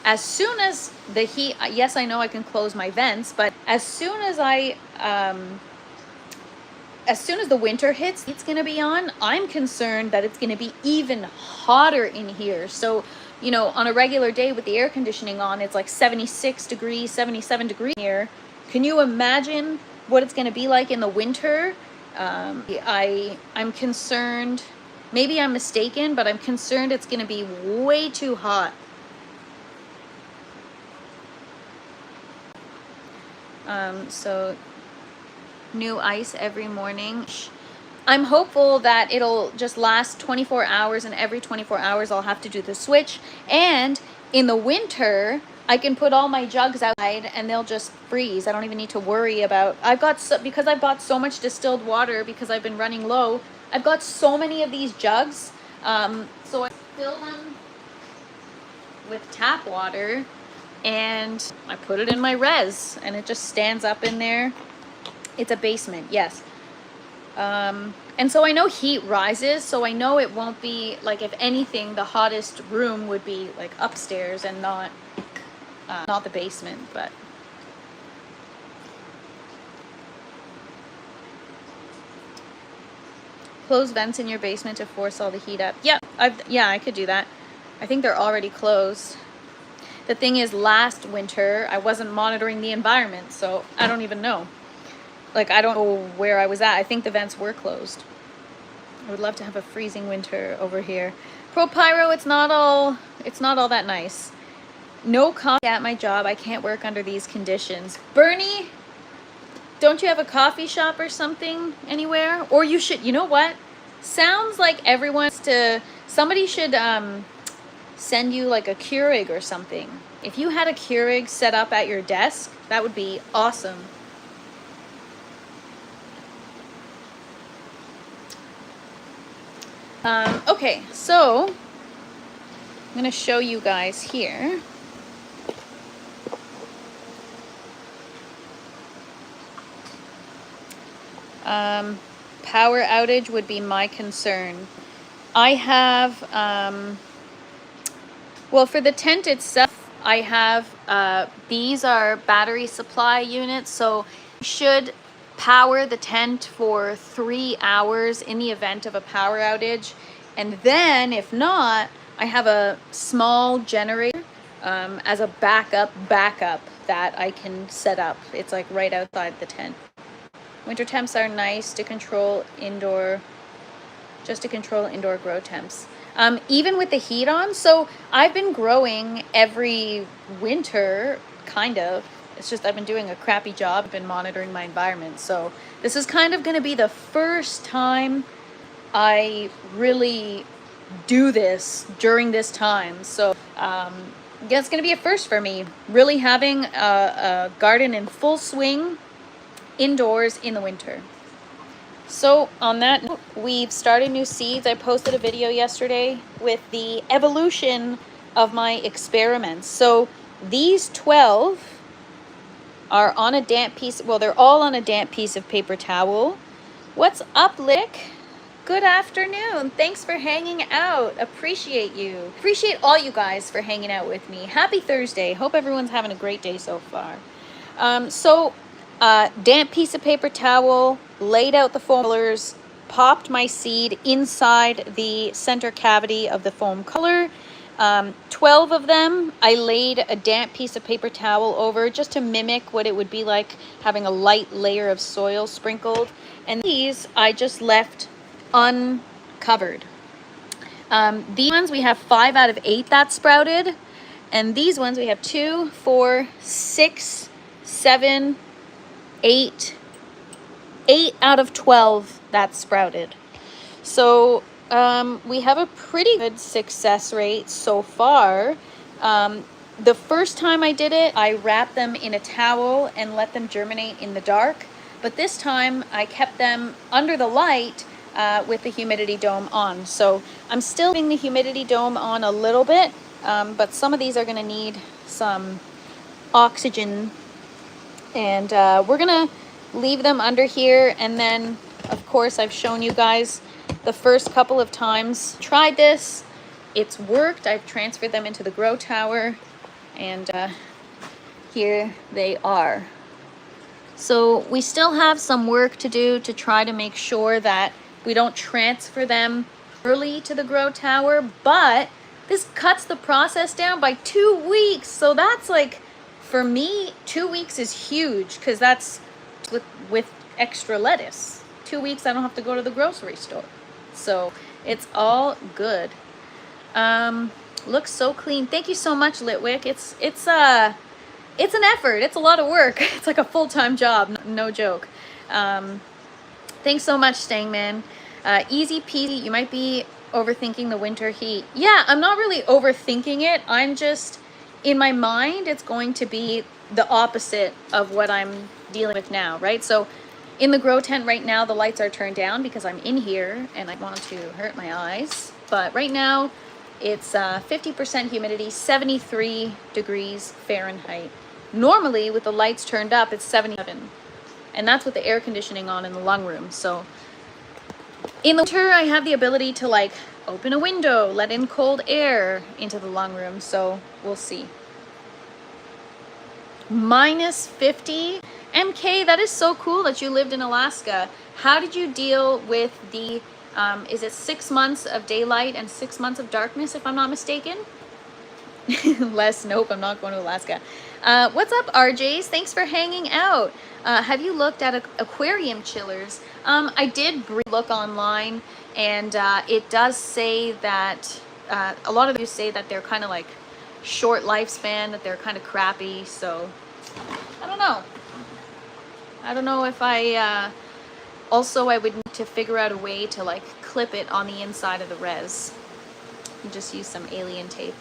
As soon as the heat, yes, I know I can close my vents, but as soon as the winter hits, it's going to be on. I'm concerned that it's going to be even hotter in here. So, you know, on a regular day with the air conditioning on, it's like 76 degrees, 77 degrees here. Can you imagine what it's going to be like in the winter? I'm concerned, maybe I'm mistaken, but I'm concerned it's going to be way too hot. So new ice every morning. I'm hopeful that it'll just last 24 hours and every 24 hours I'll have to do the switch. And in the winter, I can put all my jugs outside and they'll just freeze. I don't even need to worry about, because I bought so much distilled water because I've been running low, I've got so many of these jugs. So I fill them with tap water and I put it in my res and it just stands up in there. It's a basement, yes. And so I know heat rises, so I know it won't be, like, if anything, the hottest room would be like upstairs and not the basement, but close vents in your basement to force all the heat up. Yeah, I could do that. I think they're already closed. The thing is, last winter I wasn't monitoring the environment, so I don't even know. Like, I don't know where I was at. I think the vents were closed. I would love to have a freezing winter over here. ProPyro, it's not all that nice. No coffee at my job. I can't work under these conditions. Bernie, don't you have a coffee shop or something anywhere? Or you should, you know what? Sounds like somebody should send you like a Keurig or something. If you had a Keurig set up at your desk, that would be awesome. Okay, so I'm going to show you guys here. Power outage would be my concern. I have, well, for the tent itself, I have, these are battery supply units, so you should power the tent for 3 hours in the event of a power outage. And then, if not, I have a small generator as a backup that I can set up. It's like right outside the tent. Winter temps are nice to control indoor grow temps. Even with the heat on, so I've been growing every winter, kind of. It's just I've been doing a crappy job. I've been monitoring my environment. So this is kind of going to be the first time I really do this during this time. So yeah, it's going to be a first for me, really having a garden in full swing indoors in the winter. So on that note, we've started new seeds. I posted a video yesterday with the evolution of my experiments. So these 12 are on a damp piece, well, they're all on a damp piece of paper towel. What's up, Lick? Good afternoon. Thanks for hanging out. Appreciate you. Appreciate all you guys for hanging out with me. Happy Thursday. Hope everyone's having a great day so far. Damp piece of paper towel, laid out the foam rollers, popped my seed inside the center cavity of the foam color. 12 of them I laid a damp piece of paper towel over just to mimic what it would be like having a light layer of soil sprinkled. And these I just left uncovered. These ones we have 5 out of 8 that sprouted. And these ones we have 2, 4, 6, 7, 8 out of 12 that sprouted. So we have a pretty good success rate so far. The first time I did it, I wrapped them in a towel and let them germinate in the dark. But this time I kept them under the light with the humidity dome on. So I'm still leaving the humidity dome on a little bit, but some of these are going to need some oxygen. And we're going to leave them under here. And then, of course, I've shown you guys the first couple of times tried this. It's worked. I've transferred them into the grow tower. And here they are. So we still have some work to do to try to make sure that we don't transfer them early to the grow tower, but this cuts the process down by 2 weeks. So that's like, for me, 2 weeks is huge because that's with extra lettuce. 2 weeks I don't have to go to the grocery store. So it's all good. Looks so clean. Thank you so much, Litwick. It's an effort. It's a lot of work. It's like a full-time job, no joke. Thanks so much, Stangman. Easy peasy. You might be overthinking the winter heat. Yeah, I'm not really overthinking it. I'm just, in my mind, it's going to be the opposite of what I'm dealing with now, right? So in the grow tent right now, the lights are turned down because I'm in here and I want to hurt my eyes. But right now, it's 50% humidity, 73 degrees Fahrenheit. Normally, with the lights turned up, it's 77. And that's with the air conditioning on in the lung room. So in the winter, I have the ability to like open a window, let in cold air into the lung room. So we'll see. Minus 50. MK, that is so cool that you lived in Alaska. How did you deal with the, is it 6 months of daylight and 6 months of darkness, if I'm not mistaken? Les, nope, I'm not going to Alaska. What's up, RJs? Thanks for hanging out. Have you looked at aquarium chillers? I did look online, and it does say that, a lot of you say that they're kind of like short lifespan, that they're kind of crappy, so I don't know. I don't know if I, also I would need to figure out a way to like clip it on the inside of the res. You just use some alien tape.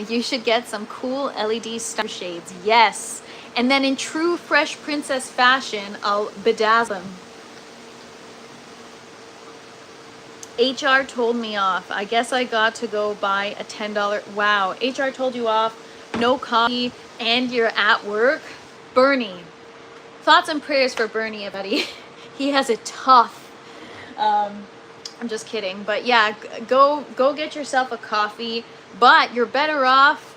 You should get some cool LED star shades. Yes. And then in true Fresh Princess fashion, I'll bedazzle them. HR told me off. I guess I got to go buy a $10. Wow. HR told you off. No coffee and you're at work. Bernie. Thoughts and prayers for Bernie, buddy. He has it tough. I'm just kidding. But yeah, go get yourself a coffee. But you're better off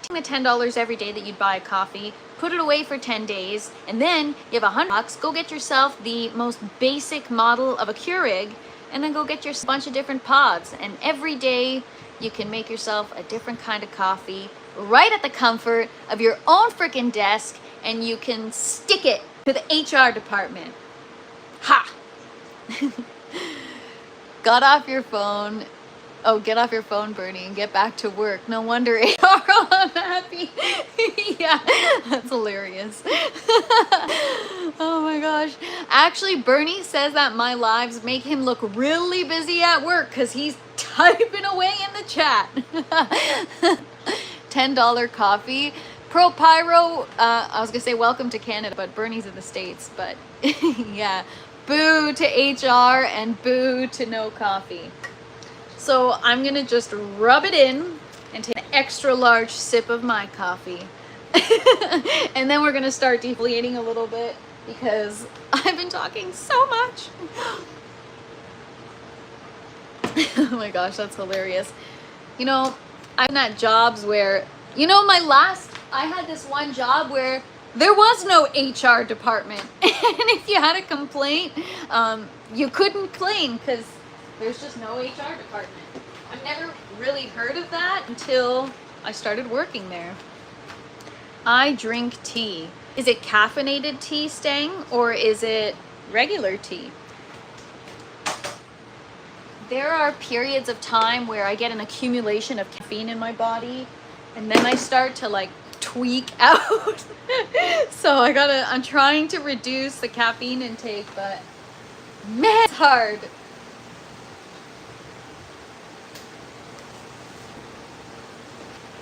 taking the $10 every day that you'd buy a coffee, put it away for 10 days, and then you have $100. Go get yourself the most basic model of a Keurig, and then go get yourself a bunch of different pods. And every day you can make yourself a different kind of coffee right at the comfort of your own freaking desk, and you can stick it to the HR department. Ha! Got off your phone. Oh, get off your phone, Bernie, and get back to work. No wonder HR unhappy. Yeah, that's hilarious. Oh my gosh. Actually, Bernie says that my lives make him look really busy at work because he's typing away in the chat. $10 coffee. Pro Pyro, I was going to say welcome to Canada, but Bernie's in the States. But yeah, boo to HR and boo to no coffee. So I'm gonna just rub it in and take an extra large sip of my coffee. And then we're gonna start defoliating a little bit because I've been talking so much. Oh my gosh, that's hilarious. You know, I'm at jobs where, you know, I had this one job where there was no HR department. And if you had a complaint, you couldn't claim because there's just no HR department. I've never really heard of that until I started working there. I drink tea. Is it caffeinated tea, Stang, or is it regular tea? There are periods of time where I get an accumulation of caffeine in my body, and then I start to like tweak out. So I'm trying to reduce the caffeine intake, but man, it's hard.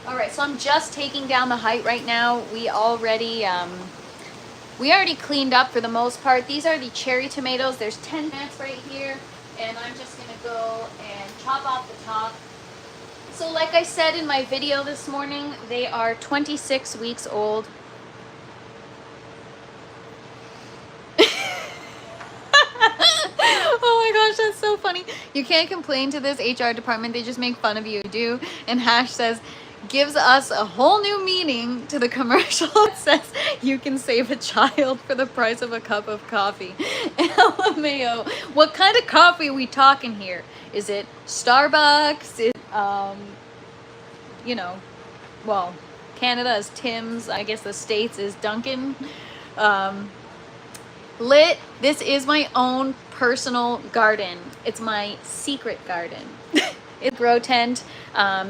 All right, so I'm just taking down the height right now. We already cleaned up for the most part. These are the cherry tomatoes. There's 10 plants right here, and I'm just gonna go and chop off the top. So like I said in my video this morning, they are 26 weeks old. Oh my gosh, that's so funny. You can't complain to this HR department. They just make fun of you. Do. And Hash says, gives us a whole new meaning to the commercial. It says you can save a child for the price of a cup of coffee. LMAO. What kind of coffee are we talking here? Is it Starbucks? Is you know, well, Canada is Tim's. I guess the States is Dunkin'. Lit, this is my own personal garden. It's my secret garden. It's grow tent.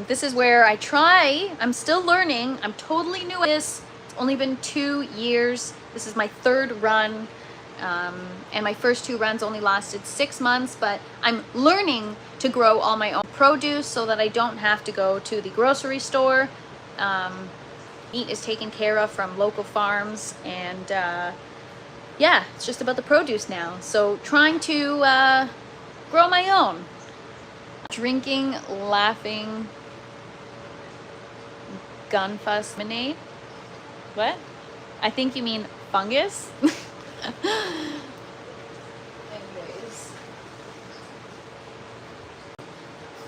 This is where I'm still learning. I'm totally new at this. It's only been 2 years. This is my third run. And my first 2 runs only lasted 6 months, but I'm learning to grow all my own produce so that I don't have to go to the grocery store. Meat is taken care of from local farms, and yeah, it's just about the produce now. So trying to grow my own. Drinking, laughing, gunfuss lemonade. What? I think you mean fungus. Anyways.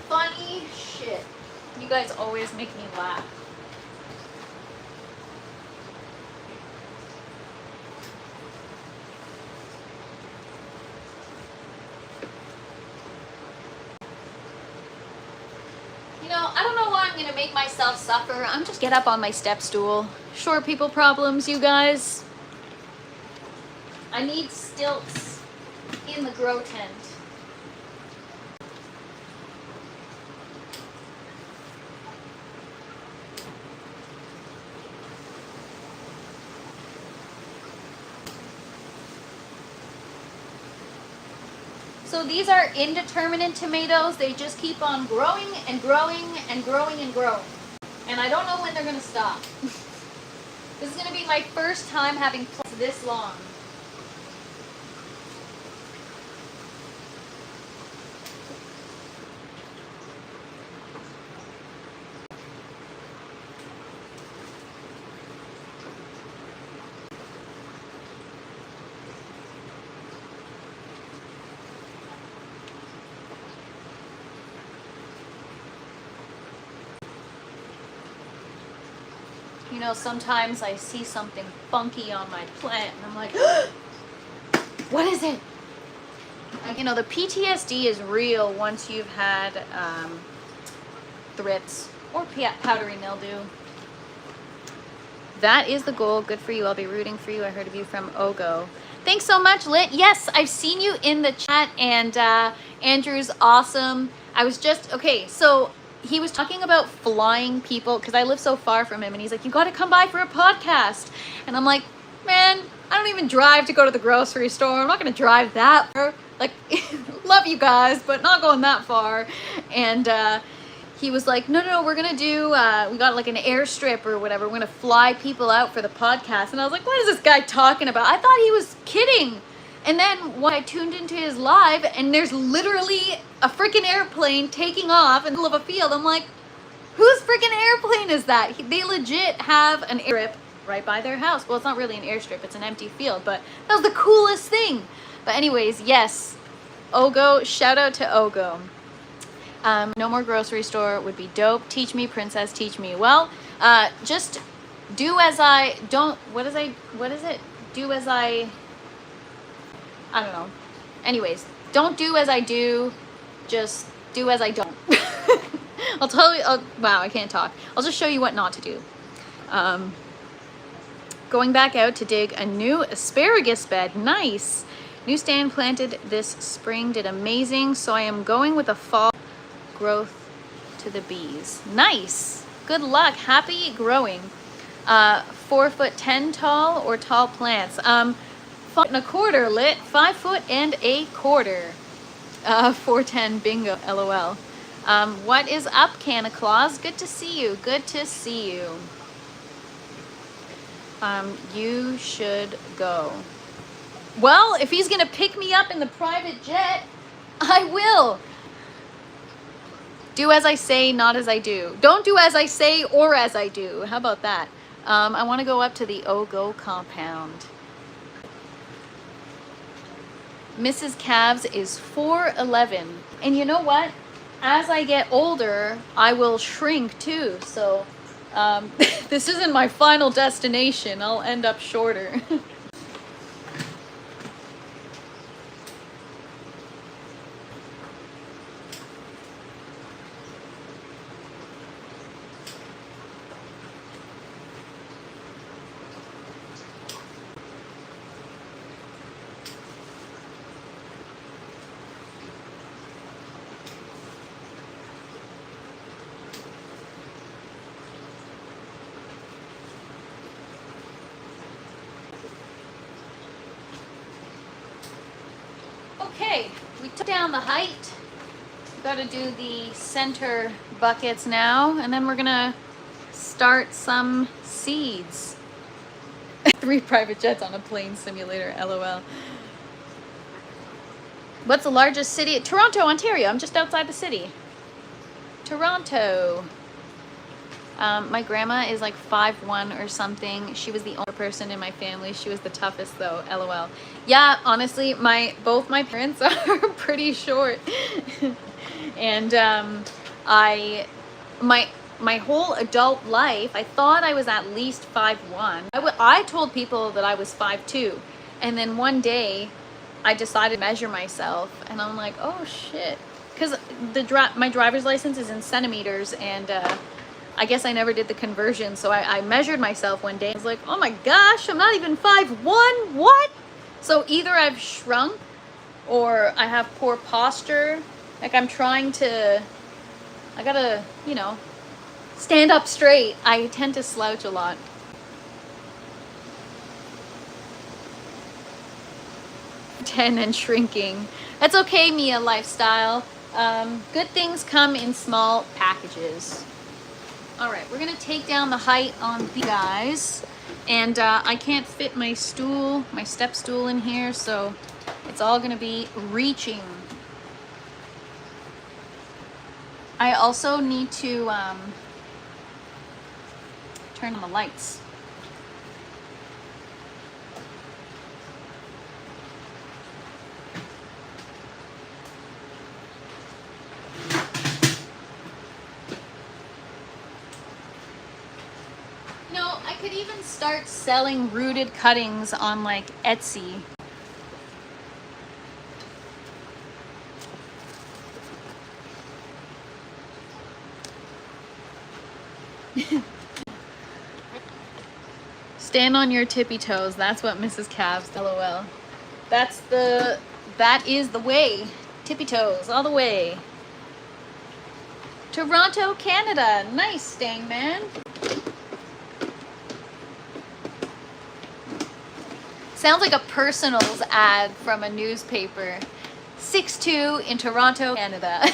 Funny shit. You guys always make me laugh. You know, I don't know why I'm going to make myself suffer. I'm just get up on my step stool. Short people problems, you guys. I need stilts in the grow tent. So these are indeterminate tomatoes. They just keep on growing and growing and growing and growing. And I don't know when they're going to stop. This is going to be my first time having plants this long. You know, sometimes I see something funky on my plant and I'm like, what is it? You know, the PTSD is real once you've had thrips or powdery mildew. That is the goal. Good for you. I'll be rooting for you. I heard of you from Ogo. Thanks so much, Lit. Yes, I've seen you in the chat, and Andrew's awesome. I was just, okay, so he was talking about flying people because I live so far from him, and he's like, you got to come by for a podcast. And I'm like, man, I don't even drive to go to the grocery store. I'm not going to drive that far. Like, love you guys, but not going that far. And he was like, no, we're going to do, we got like an airstrip or whatever. We're going to fly people out for the podcast. And I was like, what is this guy talking about? I thought he was kidding. And then when I tuned into his live, and there's literally a freaking airplane taking off in the middle of a field. I'm like, whose freaking airplane is that? They legit have an airstrip right by their house. Well, it's not really an airstrip. It's an empty field. But that was the coolest thing. But anyways, yes. Ogo. Shout out to Ogo. No more grocery store would be dope. Teach me, princess, teach me. Well, just Do as I don't, what is it? Do as I don't know. Anyways, don't do as I do, just do as I don't. I'll tell you, wow, I can't talk. I'll just show you what not to do. Going back out to dig a new asparagus bed. Nice. New stand planted this spring, did amazing. So I am going with a fall growth to the bees. Nice. Good luck. Happy growing. 4'10" tall or tall plants. 5.25 lit. 5'125". 4'10" bingo. LOL. What is up, Canna Claus? Good to see you. Good to see you. You should go. Well, if he's gonna pick me up in the private jet, I will. Do as I say, not as I do. Don't do as I say or as I do. How about that? I want to go up to the Ogo compound. Mrs. Calves is 4'11". And you know what? As I get older, I will shrink too. So this isn't my final destination. I'll end up shorter. Okay, we took down the height. We've got to do the center buckets now, and then we're gonna start some seeds. 3 private jets on a plane simulator, LOL. What's the largest city? Toronto, Ontario. I'm just outside the city. Toronto. My grandma is like 5'1" or something. She was the only person in my family. She was the toughest though, LOL. Yeah, honestly, both my parents are pretty short. And my whole adult life, I thought I was at least 5'1". I told people that I was 5'2", and then one day I decided to measure myself, and I'm like, oh shit, because my driver's license is in centimeters, and I guess I never did the conversion, so I measured myself one day. I was like, oh my gosh, I'm not even 5'1", what? So either I've shrunk or I have poor posture. Like I gotta, stand up straight. I tend to slouch a lot. And shrinking. That's okay, Mia Lifestyle. Good things come in small packages. All right, we're gonna take down the height on these guys, and I can't fit my step stool in here, so it's all gonna be reaching. I also need to turn on the lights. I could even start selling rooted cuttings on like Etsy. Stand on your tippy toes. That's what Mrs. Calves, LOL. That is the way. Tippy toes, all the way. Toronto, Canada. Nice, Stang Man. Sounds like a personals ad from a newspaper. 6'2" in Toronto, Canada.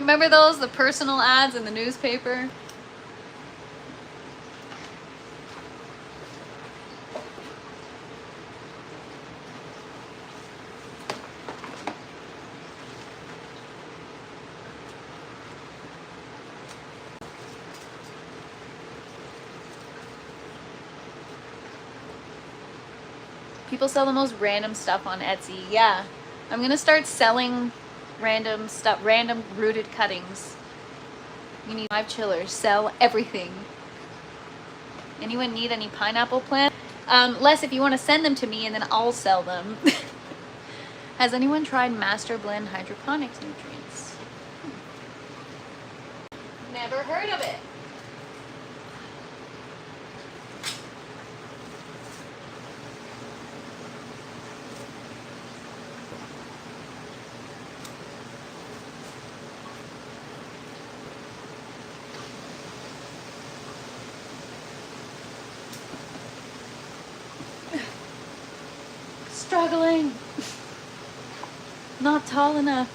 Remember those? The personal ads in the newspaper? People sell the most random stuff on Etsy. Yeah, I'm gonna start selling random stuff, random rooted cuttings. You need 5 chillers. Sell everything. Anyone need any pineapple plants? Les, if you want to send them to me and then I'll sell them. Has anyone tried Master Blend hydroponics nutrients? Never heard of it. Struggling. Not tall enough.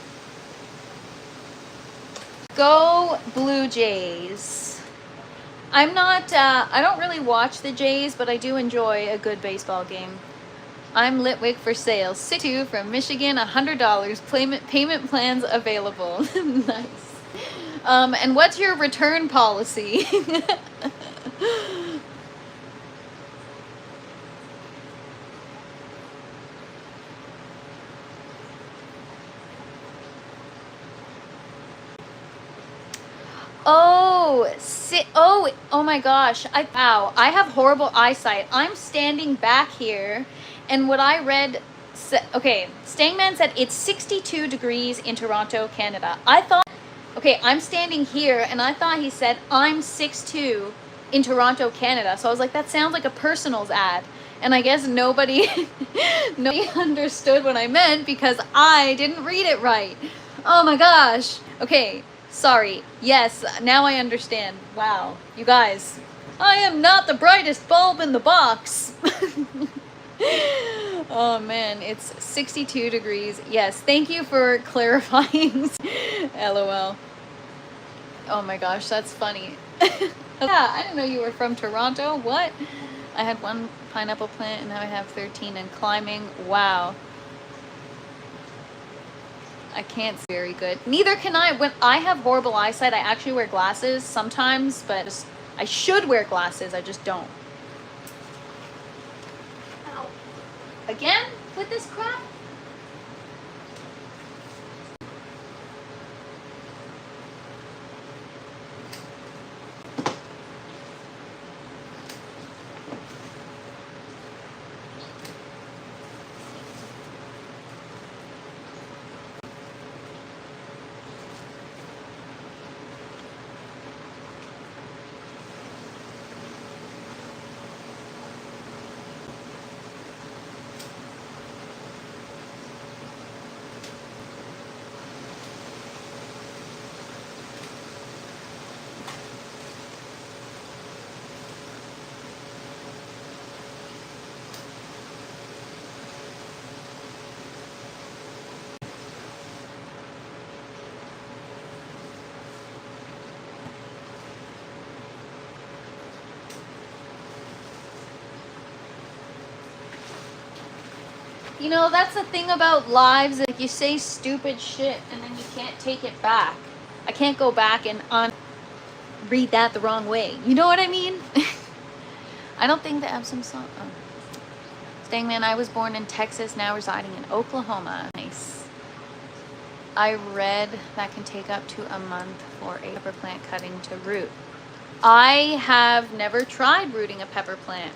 Go Blue Jays. I'm not, I don't really watch the Jays, but I do enjoy a good baseball game. I'm Litwick for sale. 6'2" from Michigan, $100. Payment plans available. Nice. And what's your return policy? Oh my gosh. Wow, I have horrible eyesight. I'm standing back here, and what I read, okay, Stangman said it's 62 degrees in Toronto, Canada. I thought, okay, I'm standing here, and I thought he said I'm 6'2" in Toronto, Canada. So I was like, that sounds like a personals ad. And I guess nobody understood what I meant because I didn't read it right. Oh my gosh. Okay. Sorry. Yes, now I understand. Wow. You guys, I am not the brightest bulb in the box. Oh man, it's 62 degrees. Yes, thank you for clarifying. LOL. Oh my gosh, that's funny. Yeah, I didn't know you were from Toronto. What? I had 1 pineapple plant and now I have 13 and climbing. Wow. I can't see very good. Neither can I. When I have horrible eyesight, I actually wear glasses sometimes, but I should wear glasses. I just don't. Ow. Again with this crap? You know, that's the thing about lives. Like, you say stupid shit and then you can't take it back. I can't go back and read that the wrong way. You know what I mean? I don't think the Epsom salt. Oh. Stangman, I was born in Texas, now residing in Oklahoma. Nice. I read that can take up to a month for a pepper plant cutting to root. I have never tried rooting a pepper plant.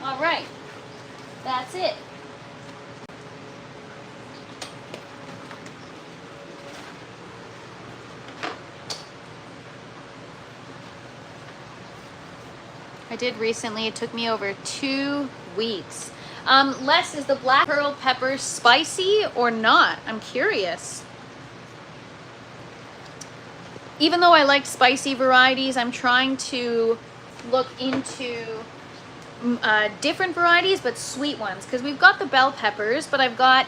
All right, that's it. I did recently. It took me over 2 weeks. Les, is the black pearl pepper spicy or not? I'm curious. Even though I like spicy varieties, I'm trying to look into different varieties, but sweet ones, because we've got the bell peppers, but I've got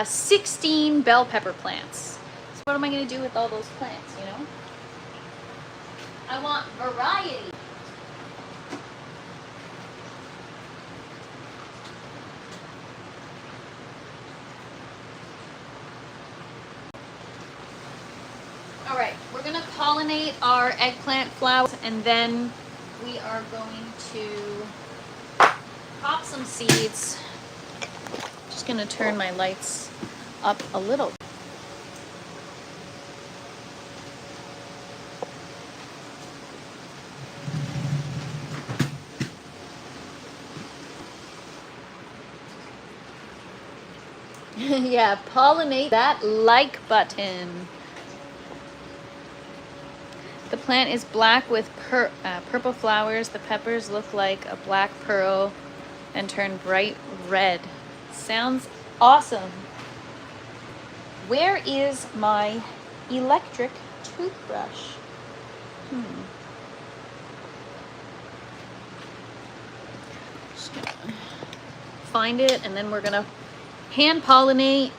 16 bell pepper plants. So what am I going to do with all those plants, you know? I want variety. All right, we're gonna pollinate our eggplant flowers, and then we are going to pop some seeds. Just gonna turn my lights up a little. Yeah, pollinate that like button. The plant is black with purple flowers. The peppers look like a black pearl and turn bright red. Sounds awesome. Where is my electric toothbrush? Just gonna find it, and then we're gonna hand pollinate.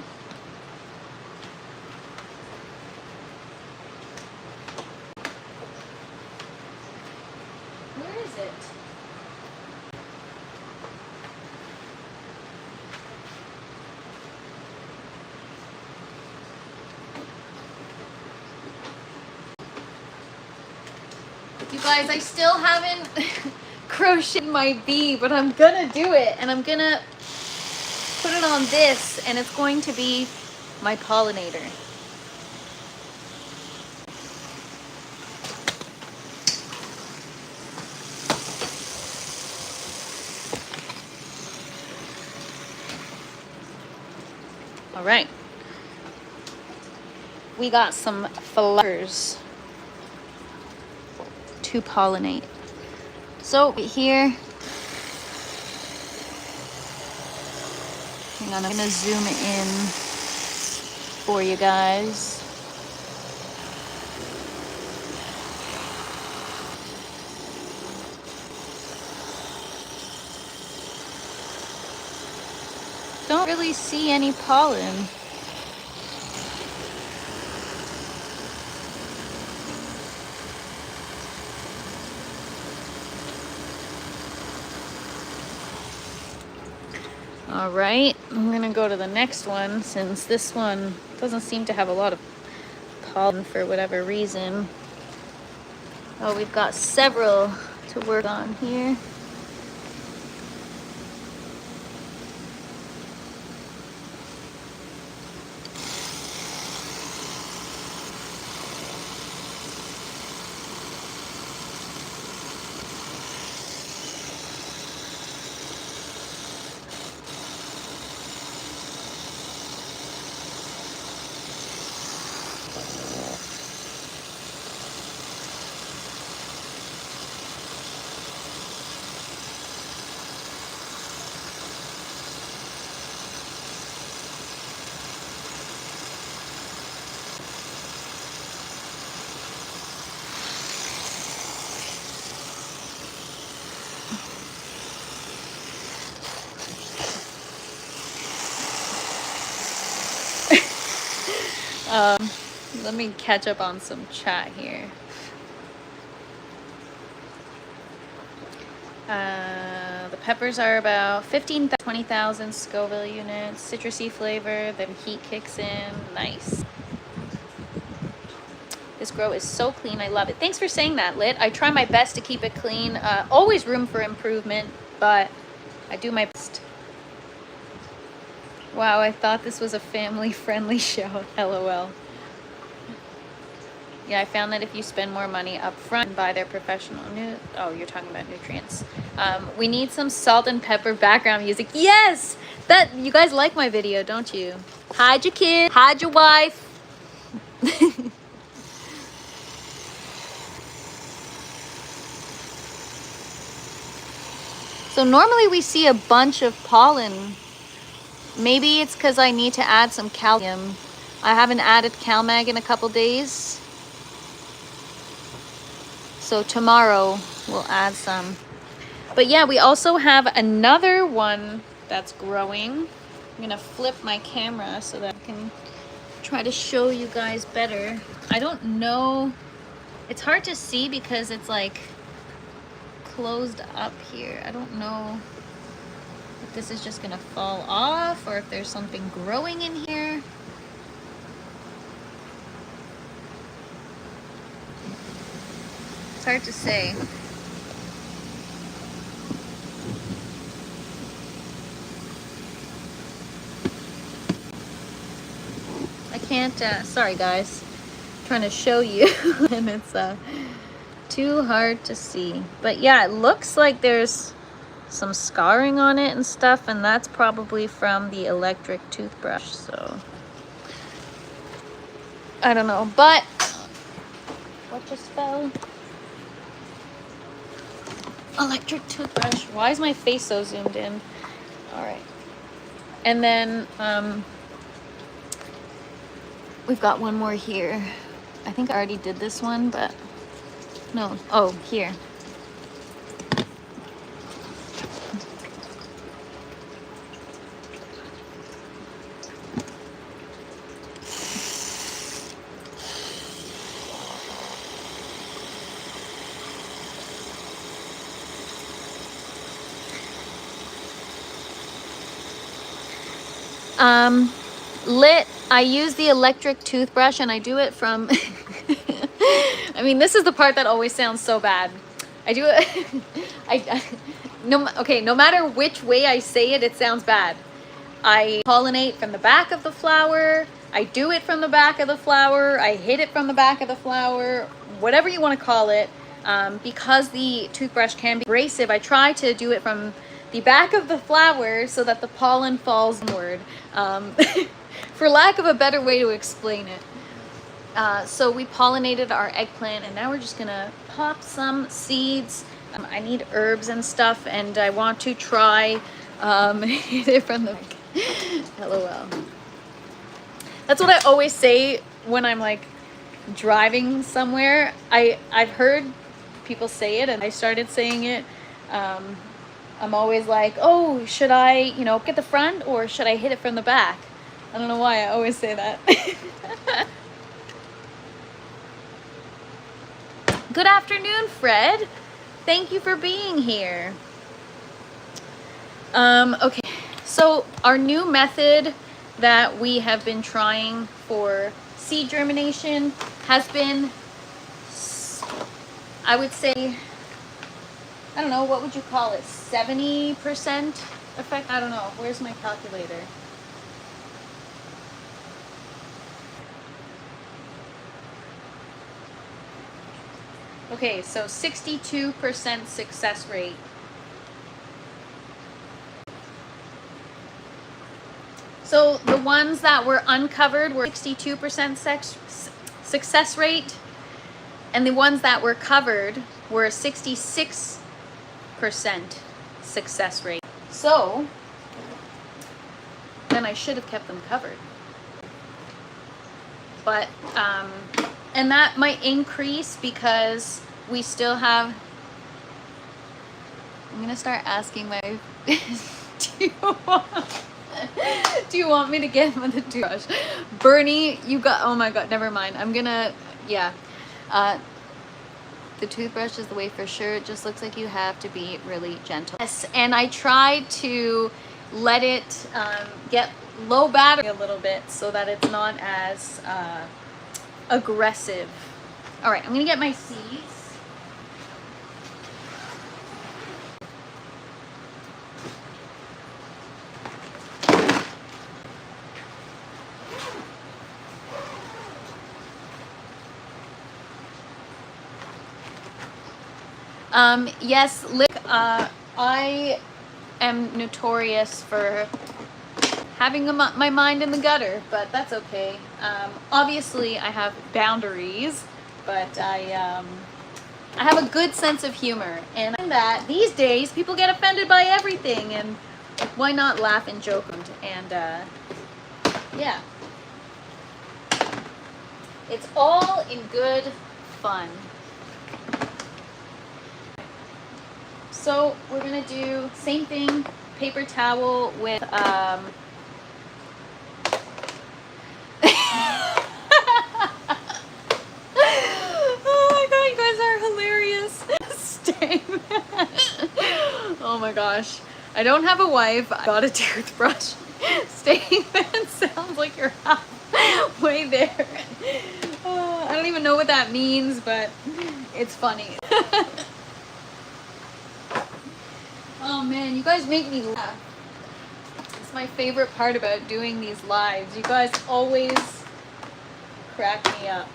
Where is it? You guys, I still haven't crocheted my bee, but I'm gonna do it, and I'm gonna put it on this, and it's going to be my pollinator. All right, we got some flowers to pollinate. So here, hang on, I'm gonna zoom in for you guys. Don't really see any pollen. All right, I'm gonna go to the next one since this one doesn't seem to have a lot of pollen for whatever reason. Oh, we've got several to work on here. Let me catch up on some chat here. The peppers are about 15,000 to 20,000 Scoville units. Citrusy flavor, then heat kicks in. Nice. This grow is so clean. I love it. Thanks for saying that, Lit. I try my best to keep it clean. Always room for improvement, but I do my best. Wow, I thought this was a family-friendly show. LOL. Yeah, I found that if you spend more money up front and buy their professional oh, you're talking about nutrients. We need some salt and pepper background music. Yes! That you guys like my video, don't you? Hide your kid, hide your wife. So normally we see a bunch of pollen. Maybe it's because I need to add some calcium. I haven't added CalMag in a couple days. So tomorrow we'll add some. But yeah, we also have another one that's growing. I'm gonna flip my camera so that I can try to show you guys better. I don't know. It's hard to see because it's like closed up here. I don't know if this is just gonna fall off or if there's something growing in here. It's hard to say. I can't, sorry guys, I'm trying to show you and it's too hard to see. But yeah, it looks like there's some scarring on it and stuff, and that's probably from the electric toothbrush, so I don't know. But what just fell? Electric toothbrush. Why is my face so zoomed in? All right. And then we've got one more here. I think I already did this one, but no. Oh, here. I use the electric toothbrush, and I do it from I mean, this is the part that always sounds so bad. I do it no matter which way I say it, it sounds bad. I pollinate from the back of the flower. I do it from the back of the flower. I hit it from the back of the flower, whatever you want to call it. Because the toothbrush can be abrasive, I try to do it from the back of the flower so that the pollen falls inward. For lack of a better way to explain it. So we pollinated our eggplant, and now we're just gonna pop some seeds. I need herbs and stuff, and I want to try hit it from the back. LOL. That's what I always say when I'm like driving somewhere. I've heard people say it, and I started saying it. I'm always like, oh, should I, you know, get the front, or should I hit it from the back? I don't know why I always say that. Good afternoon, Fred. Thank you for being here. Okay, so our new method that we have been trying for seed germination has been, I would say, I don't know, what would you call it? 70% effect? I don't know. Where's my calculator? Okay, so 62% success rate. So the ones that were uncovered were 62% success rate, and the ones that were covered were 66% success rate. So then I should have kept them covered. But and that might increase because we still have, I'm gonna start asking my do you want me to get him with the toothbrush? Bernie, you got, oh my god, never mind. I'm gonna, yeah. The toothbrush is the way for sure. It just looks like you have to be really gentle. Yes, and I tried to let it get low battery a little bit so that it's not as aggressive. All right, I'm gonna get my seeds. Yes, I am notorious for having my mind in the gutter, but that's okay. Obviously, I have boundaries, but I have a good sense of humor, and that these days people get offended by everything, and why not laugh and joke? And yeah, it's all in good fun. So we're gonna do same thing, paper towel with oh my god, you guys are hilarious. Stay. Oh my gosh, I don't have a wife. I got a toothbrush. Staying there sounds like you're halfway there. I don't even know what that means, but it's funny. Oh man, you guys make me laugh. It's my favorite part about doing these lives. You guys always crack me up.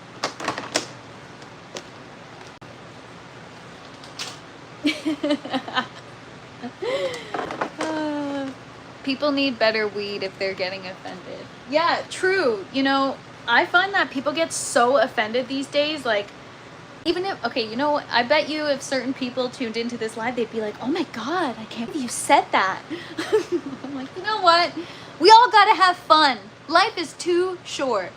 People need better weed if they're getting offended. Yeah, true. You know, I find that people get so offended these days. Like, even if, okay, you know, I bet you if certain people tuned into this live, they'd be like, oh my God, I can't believe you said that. I'm like, you know what? We all gotta have fun. Life is too short.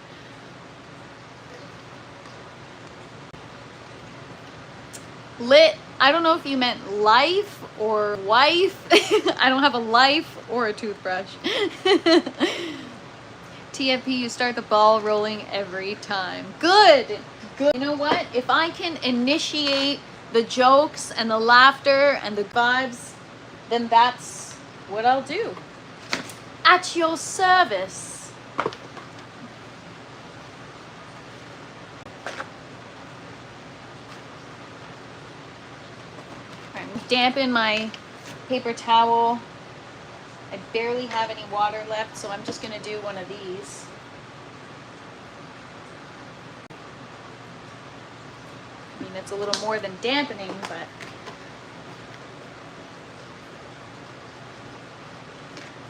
Lit, I don't know if you meant life or wife. I don't have a life or a toothbrush. TFP, you start the ball rolling every time. Good. Good. You know what? If I can initiate the jokes and the laughter and the vibes, then that's what I'll do. At your service. Alright, dampen my paper towel. I barely have any water left, so I'm just gonna do one of these. I mean, it's a little more than dampening, but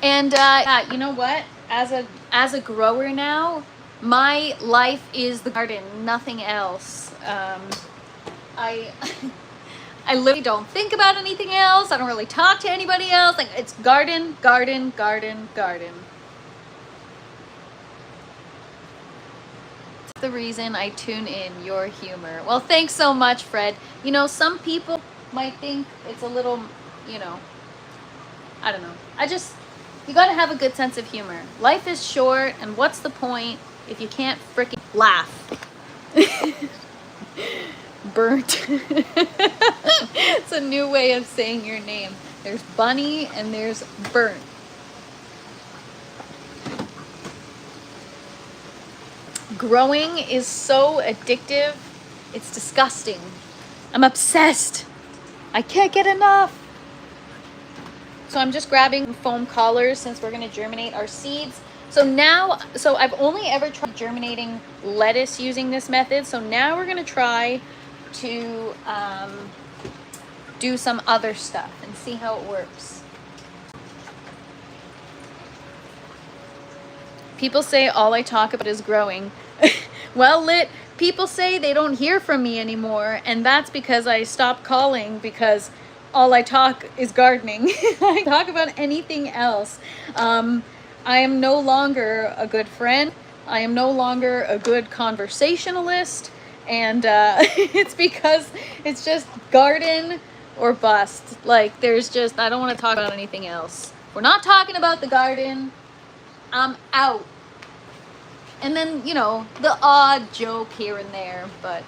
and you know what? As a grower now, my life is the garden, nothing else. I literally don't think about anything else. I don't really talk to anybody else. Like, it's garden, garden, garden, garden. That's the reason I tune in your humor. Well, thanks so much, Fred. You know, some people might think it's a little, you know, I don't know. You gotta have a good sense of humor. Life is short, and what's the point if you can't freaking laugh? Burnt. It's a new way of saying your name. There's Bunny and there's Burnt. Growing is so addictive. It's disgusting. I'm obsessed. I can't get enough. So I'm just grabbing foam collars since we're going to germinate our seeds. So I've only ever tried germinating lettuce using this method. So now we're going to try to do some other stuff and see how it works. People say all I talk about is growing. Well, Lit, people say they don't hear from me anymore, and that's because I stopped calling because all I talk is gardening. I talk about anything else. I am no longer a good friend. I am no longer a good conversationalist. And it's because it's just garden or bust. Like, I don't want to talk about anything else. We're not talking about the garden. I'm out. And then, you know, the odd joke here and there, but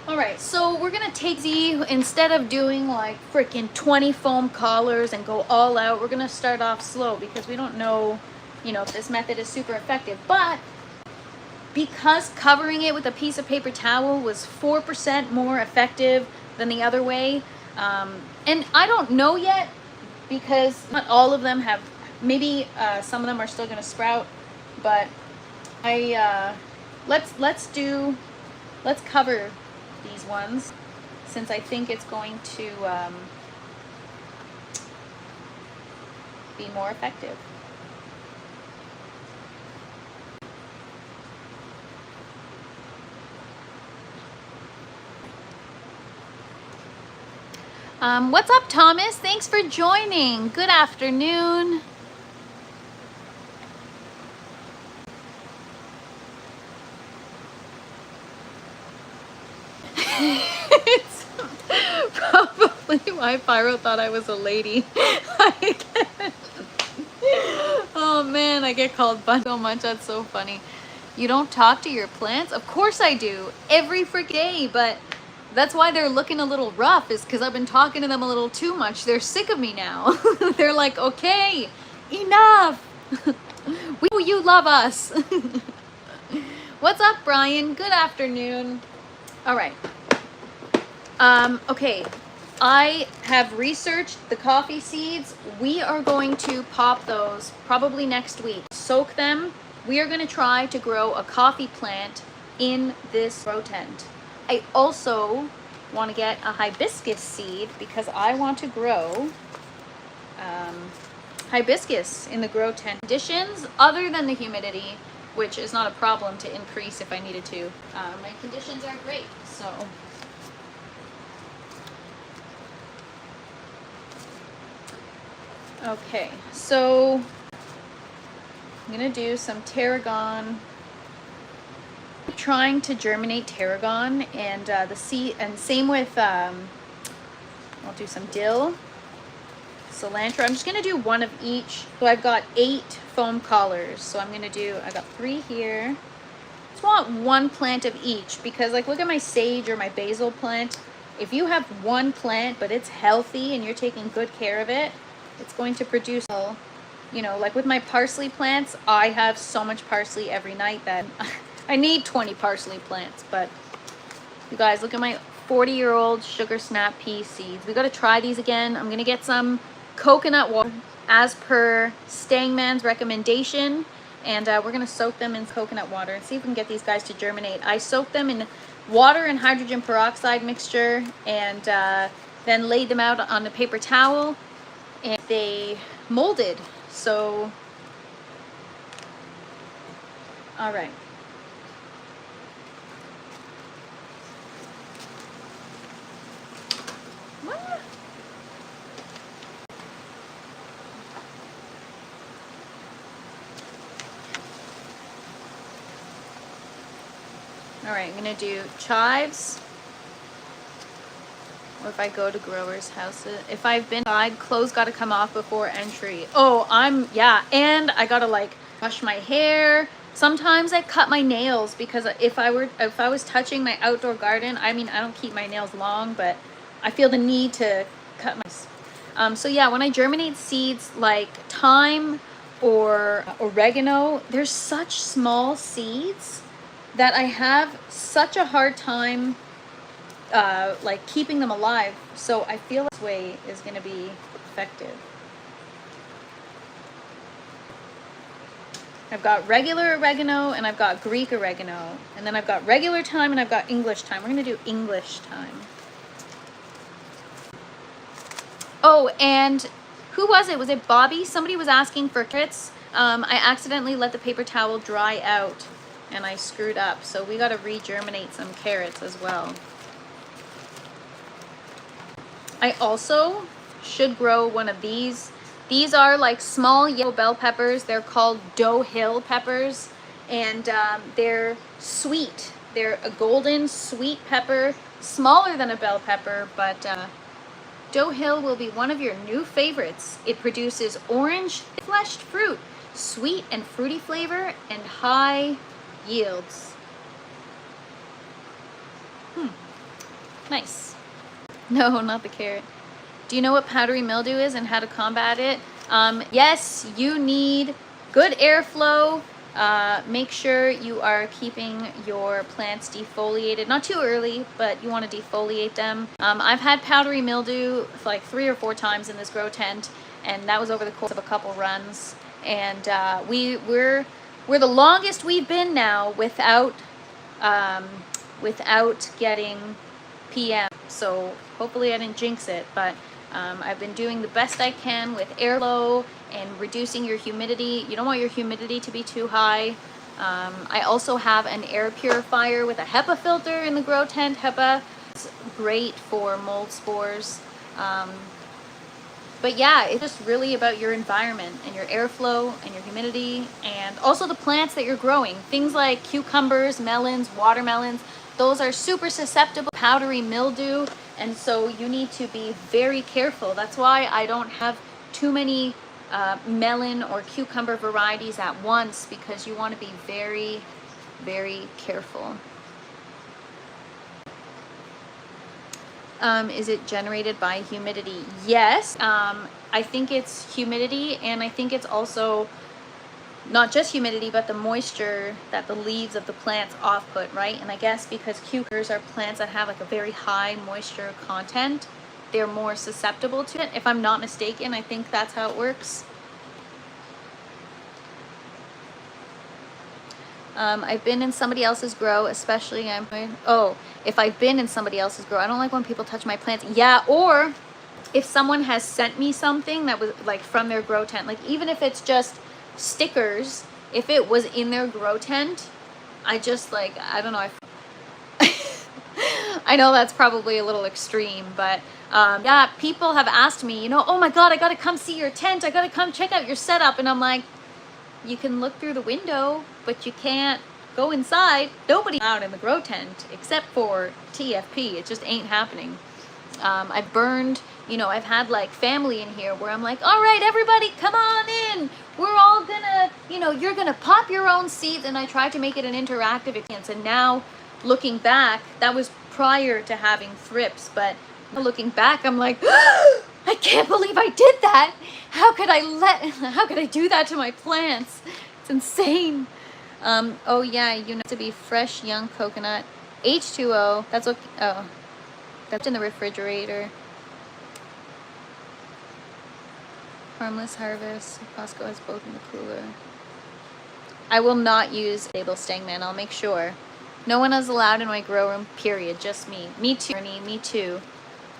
all right, so we're gonna take instead of doing like freaking 20 foam collars and go all out, we're gonna start off slow because we don't know, you know, if this method is super effective. But because covering it with a piece of paper towel was 4% more effective than the other way, and I don't know yet because not all of them have, maybe some of them are still gonna sprout, but let's cover these ones since I think it's going to be more effective. What's up, Thomas? Thanks for joining. Good afternoon. It's probably why Pyro thought I was a lady. Oh man, I get called bun so much. That's so funny. You don't talk to your plants? Of course I do. Every freaking day, but That's why they're looking a little rough, is because I've been talking to them a little too much. They're sick of me now. They're like, okay, enough. You love us. What's up, Brian? Good afternoon. All right. Okay, I have researched the coffee seeds. We are going to pop those probably next week. Soak them. We are going to try to grow a coffee plant in this grow tent. I also want to get a hibiscus seed because I want to grow hibiscus in the grow tent. Conditions other than the humidity, which is not a problem to increase if I needed to. My conditions are great, so. Okay, so I'm gonna do some tarragon. I'm trying to germinate tarragon and the seed, and same with I'll do some dill, cilantro. I'm just gonna do one of each. So I've got 8 foam collars. So I'm gonna do, I got 3 here. I just want 1 plant of each because, like, look at my sage or my basil plant. If you have 1 plant but it's healthy and you're taking good care of it, it's going to produce, you know, like with my parsley plants, I have so much parsley every night that I need 20 parsley plants. But you guys, look at my 40-year-old sugar snap pea seeds. We got to try these again. I'm going to get some coconut water as per Stangman's recommendation. And we're going to soak them in coconut water and see if we can get these guys to germinate. I soaked them in water and hydrogen peroxide mixture and then laid them out on a paper towel. And they molded. So, all right. What? All right, I'm gonna do chives. Or if I go to growers' houses, if I've been inside, clothes got to come off before entry. Oh, yeah, and I gotta like brush my hair. Sometimes I cut my nails because if I was touching my outdoor garden, I mean, I don't keep my nails long, but I feel the need to cut my. So yeah, when I germinate seeds like thyme or oregano, they're such small seeds that I have such a hard time like keeping them alive. So I feel this way is going to be effective. I've got regular oregano and I've got Greek oregano, and then I've got regular thyme and I've got English thyme. We're going to do English thyme. Oh, and who was it? Was it Bobby? Somebody was asking for carrots. I accidentally let the paper towel dry out and I screwed up. So we got to re-germinate some carrots as well. I also should grow one of these. These are like small yellow bell peppers. They're called Doe Hill peppers, and they're sweet. They're a golden sweet pepper, smaller than a bell pepper, but Doe Hill will be one of your new favorites. It produces orange, fleshed fruit, sweet and fruity flavor, and high yields. Nice. No, not the carrot. Do you know what powdery mildew is and how to combat it? Yes, you need good airflow. Make sure you are keeping your plants defoliated. Not too early, but you want to defoliate them. I've had powdery mildew like 3 or 4 times in this grow tent, and that was over the course of a couple runs. And we're the longest we've been now without getting PM. So hopefully I didn't jinx it, but I've been doing the best I can with airflow and reducing your humidity. You don't want your humidity to be too high. I also have an air purifier with a HEPA filter in the grow tent. HEPA is great for mold spores. But yeah, it's just really about your environment and your airflow and your humidity, and also the plants that you're growing. Things like cucumbers, melons, watermelons, those are super susceptible to powdery mildew, and so you need to be very careful. That's why I don't have too many melon or cucumber varieties at once, because you want to be very, very careful. Is it generated by humidity? Yes. I think it's humidity, and I think it's also not just humidity, but the moisture that the leaves of the plants off-put, right? And I guess because cucumbers are plants that have like a very high moisture content, they're more susceptible to it. If I'm not mistaken, I think that's how it works. I've been in somebody else's grow, especially if I've been in somebody else's grow, I don't like when people touch my plants. Yeah, or if someone has sent me something that was like from their grow tent, like even if it's just stickers, if it was in their grow tent, I just like, I don't know, I know that's probably a little extreme, but yeah, people have asked me, oh my God, I gotta come see your tent, I gotta come check out your setup, and I'm like, you can look through the window, but you can't go inside. Nobody out in the grow tent except for TFP. It just ain't happening. I've burned, I've had like family in here where I'm like, all right, everybody come on in. We're all gonna, you're gonna pop your own seeds. And I tried to make it an interactive experience. And now looking back, that was prior to having thrips, but looking back, I'm like, I can't believe I did that. How could I do that to my plants? It's insane. Oh yeah, to be fresh young coconut. H2O, that's in the refrigerator. Harmless harvest. Costco has both in the cooler. I will not use stable stangman, I'll make sure. No one is allowed in my grow room, period. Just me. Me too, Ernie, me too.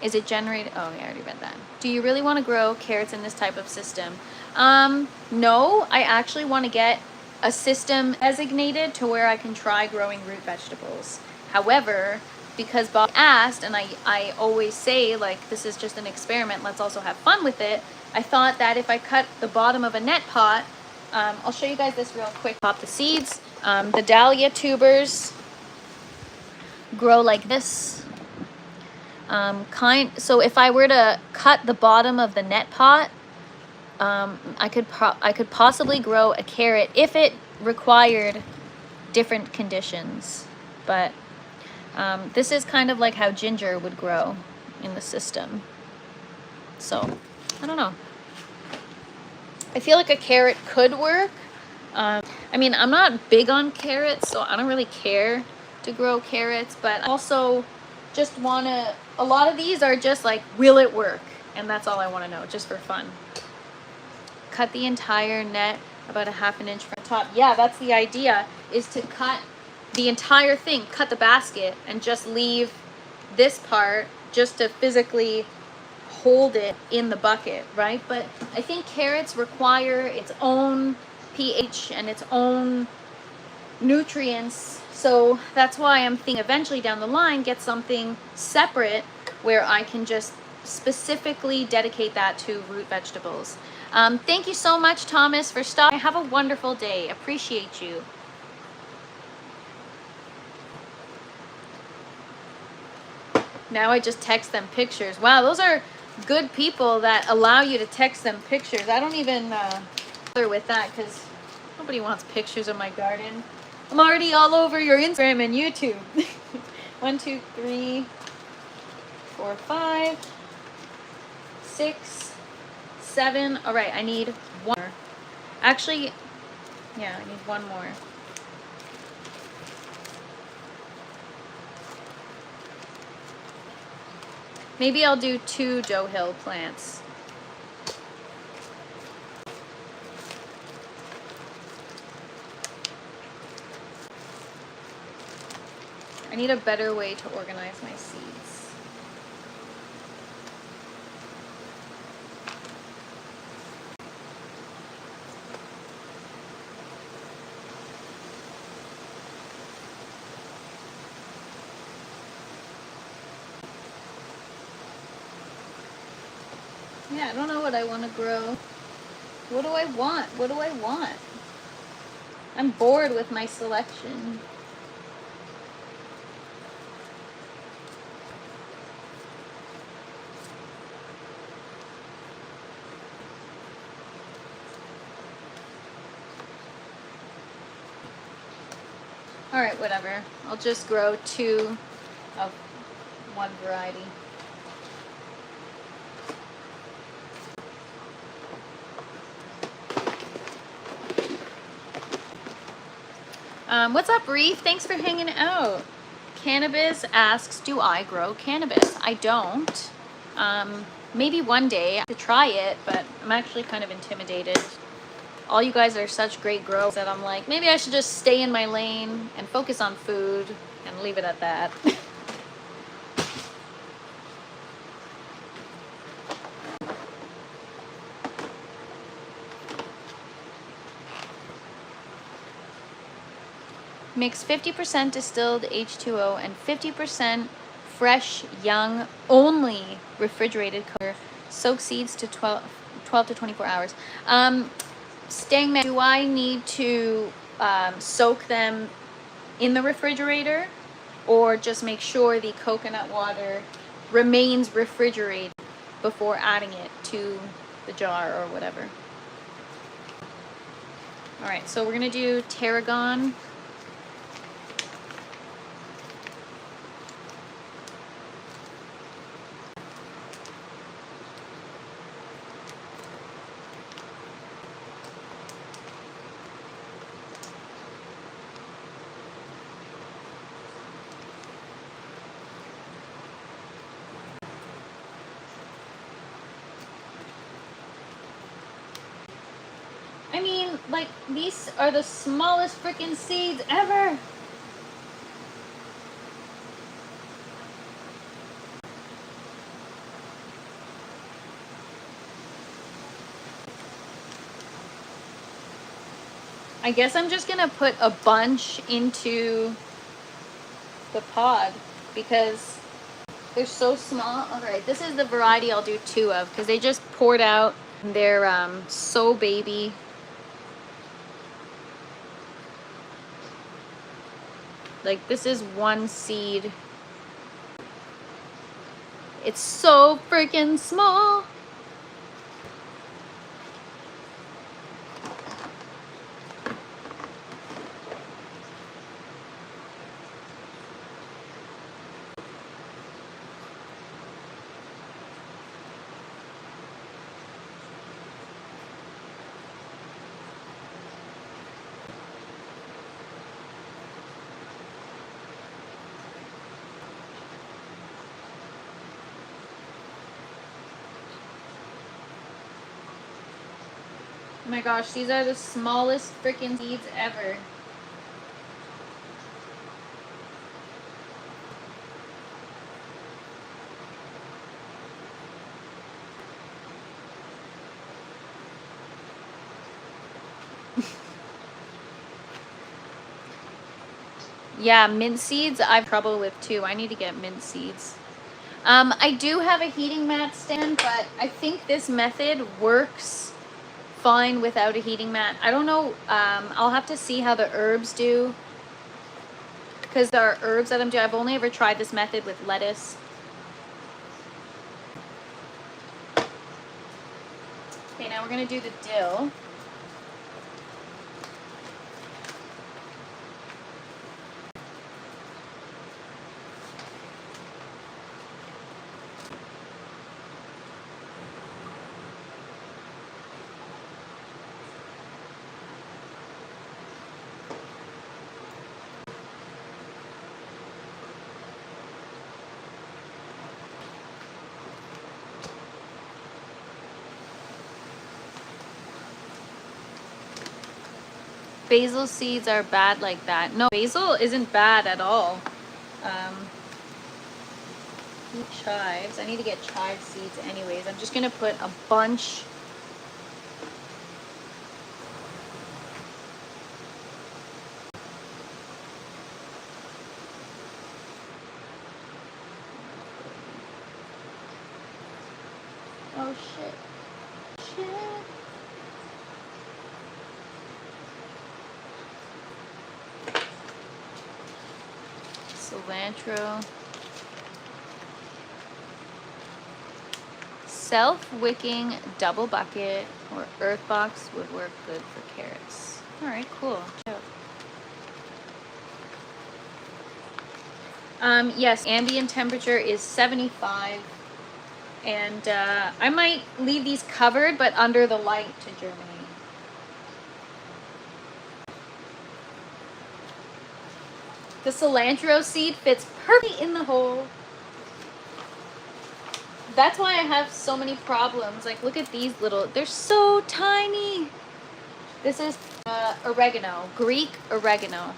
Is it generated? Oh, yeah, I already read that. Do you really want to grow carrots in this type of system? No, I actually want to get a system designated to where I can try growing root vegetables. However, because Bob asked, and I always say, like, this is just an experiment, let's also have fun with it, I thought that if I cut the bottom of a net pot, I'll show you guys this real quick. Pop the seeds. The dahlia tubers grow like this. So if I were to cut the bottom of the net pot, I could possibly grow a carrot if it required different conditions. But this is kind of like how ginger would grow in the system. So I don't know. I feel like a carrot could work. I mean, I'm not big on carrots, so I don't really care to grow carrots, but also just want to, a lot of these are just like, will it work? And that's all I want to know, just for fun. Cut the entire net about 1/2 inch from the top. Yeah, that's the idea, is to cut the entire thing, cut the basket, and just leave this part just to physically hold it in the bucket, right? But I think carrots require its own pH and its own nutrients. So that's why I'm thinking eventually down the line, get something separate where I can just specifically dedicate that to root vegetables. Thank you so much, Thomas, for stopping. Have a wonderful day. Appreciate you. Now I just text them pictures. Wow, those are good people that allow you to text them pictures. I don't even bother with that because nobody wants pictures of my garden. I'm already all over your Instagram and YouTube. 1, 2, 3, 4, 5, 6, 7. All right, I need one more. Actually, yeah, I need one more. Maybe I'll do 2 Joe Hill plants. I need a better way to organize my seeds. Yeah, I don't know what I want to grow. What do I want? What do I want? I'm bored with my selection. All right, whatever. I'll just grow 2 of one variety. What's up, Reef? Thanks for hanging out. Cannabis asks, do I grow cannabis? I don't. Maybe one day I have to try it, but I'm actually kind of intimidated. All you guys are such great growers that I'm like, maybe I should just stay in my lane and focus on food and leave it at that. Mix 50% distilled H2O and 50% fresh, young, only refrigerated color. Soak seeds to 12 to 24 hours. Staying there, do I need to soak them in the refrigerator, or just make sure the coconut water remains refrigerated before adding it to the jar or whatever? All right, so we're gonna do tarragon. I mean, like, these are the smallest freaking seeds ever. I guess I'm just gonna put a bunch into the pod because they're so small. All right, this is the variety I'll do 2 of because they just poured out. They're so baby. Like, this is 1 seed. It's so freaking small. Oh my gosh, these are the smallest freaking seeds ever. Yeah, mint seeds I've trouble with too. I need to get mint seeds. I do have a heating mat stand, but I think this method works fine without a heating mat. I don't know. I'll have to see how the herbs do, because there are herbs that I'm doing. I've only ever tried this method with lettuce. Okay, now we're gonna do the dill. Basil seeds are bad like that. No, basil isn't bad at all. Chives. I need to get chive seeds anyways. I'm just gonna put a bunch. Oh shit. Shit. Cilantro. Self-wicking double bucket or earth box would work good for carrots. All right, cool. Yes, ambient temperature is 75, and I might leave these covered, but under the light to germinate. The cilantro seed fits perfectly in the hole. That's why I have so many problems. Like, look at these little, they're so tiny. This is oregano, Greek oregano.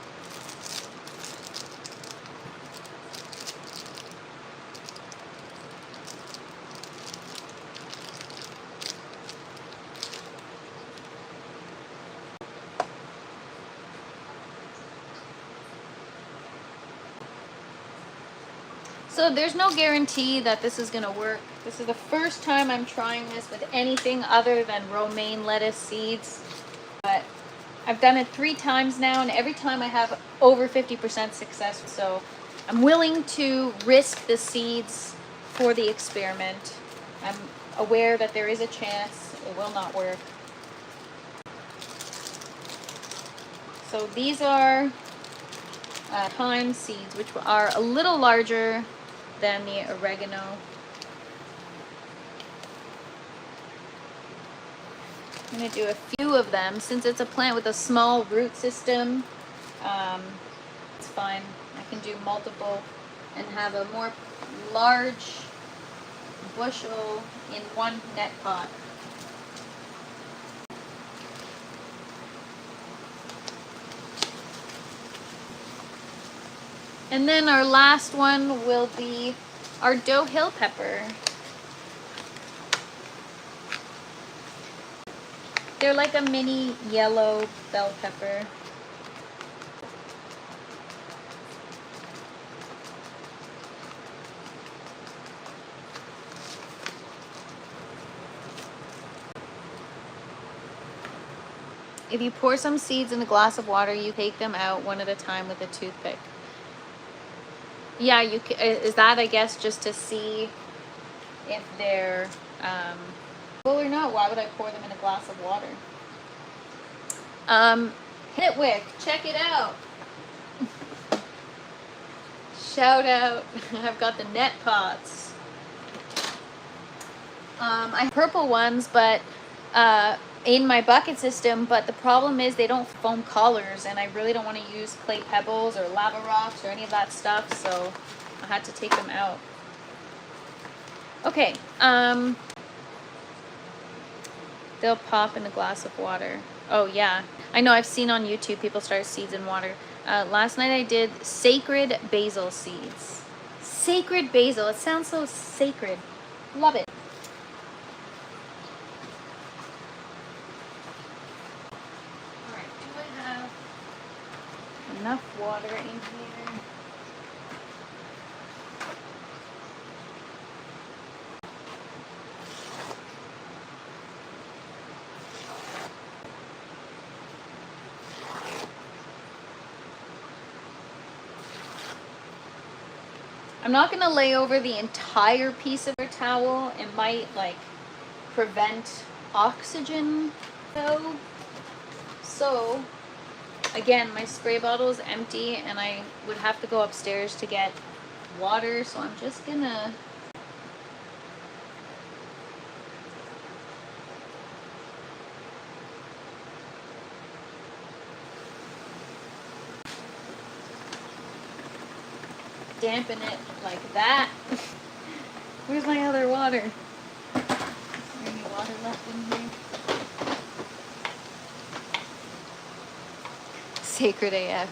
So there's no guarantee that this is gonna work. This is the first time I'm trying this with anything other than romaine lettuce seeds. But I've done it 3 times now, and every time I have over 50% success. So I'm willing to risk the seeds for the experiment. I'm aware that there is a chance it will not work. So these are thyme seeds, which are a little larger than the oregano. I'm going to do a few of them. Since it's a plant with a small root system, it's fine. I can do multiple and have a more large bushel in one net pot. And then our last one will be our dough hill pepper. They're like a mini yellow bell pepper. If you pour some seeds in a glass of water, you take them out one at a time with a toothpick. Yeah, you can, is that, I guess, just to see if they're full or not? Why would I pour them in a glass of water? Hitwick, check it out. Shout out. I've got the net pots. I have purple ones, but in my bucket system, but the problem is they don't foam colors, and I really don't want to use clay pebbles or lava rocks or any of that stuff, so I had to take them out. Okay, they'll pop in a glass of water. Oh yeah, I know, I've seen on YouTube people start seeds in water. Last night I did sacred basil seeds. Sacred basil, it sounds so sacred. Love it. Enough water in here. I'm not going to lay over the entire piece of your towel. It might like prevent oxygen flow. So again, my spray bottle is empty and I would have to go upstairs to get water, so I'm just gonna dampen it like that. Where's my other water? Is there any water left in here? Sacred AF.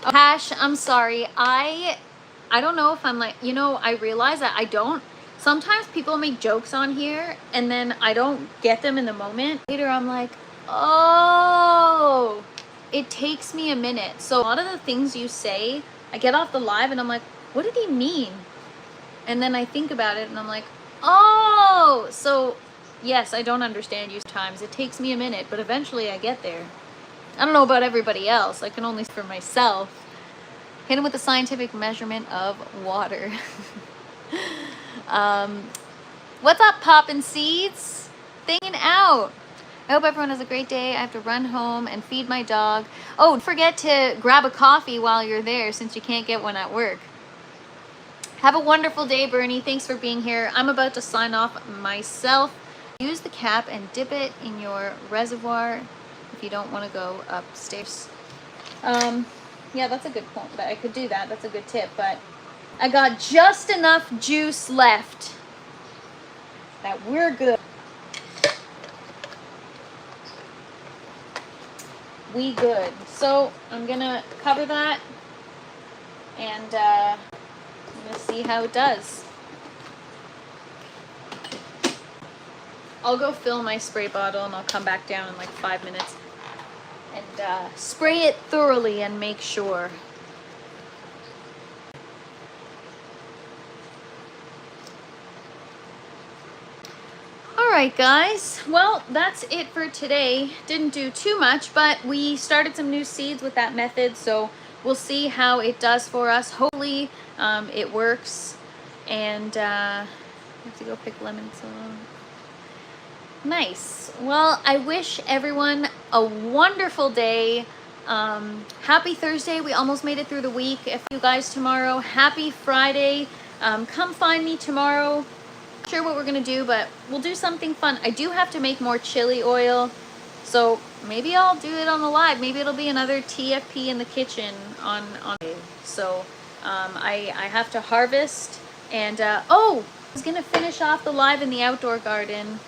Oh, Hash, I'm sorry. I don't know if I'm like, you know, I realize that I don't. Sometimes people make jokes on here and then I don't get them in the moment. Later I'm like, oh, it takes me a minute. So a lot of the things you say, I get off the live and I'm like, what did he mean? And then I think about it and I'm like, oh, so yes, I don't understand you sometimes. It takes me a minute, but eventually I get there. I don't know about everybody else. I can only speak for myself. Hit him with the scientific measurement of water. What's up, poppin' seeds? Thinging out. I hope everyone has a great day. I have to run home and feed my dog. Oh, don't forget to grab a coffee while you're there since you can't get one at work. Have a wonderful day, Bernie. Thanks for being here. I'm about to sign off myself. Use the cap and dip it in your reservoir if you don't want to go upstairs. Yeah, that's a good point, but I could do that. That's a good tip, but I got just enough juice left that we're good. We good. So I'm gonna cover that and I'm gonna see how it does. I'll go fill my spray bottle and I'll come back down in like 5 minutes and spray it thoroughly and make sure. Alright guys, well that's it for today. Didn't do too much, but we started some new seeds with that method, so we'll see how it does for us. Hopefully it works, and I have to go pick lemons. So nice. Well, I wish everyone a wonderful day. Happy Thursday. We almost made it through the week. If you guys tomorrow, happy Friday. Come find me tomorrow. Not sure what we're gonna do, but we'll do something fun. I do have to make more chili oil, so maybe I'll do it on the live. Maybe it'll be another TFP in the kitchen on. So I have to harvest, and oh, I was gonna finish off the live in the outdoor garden,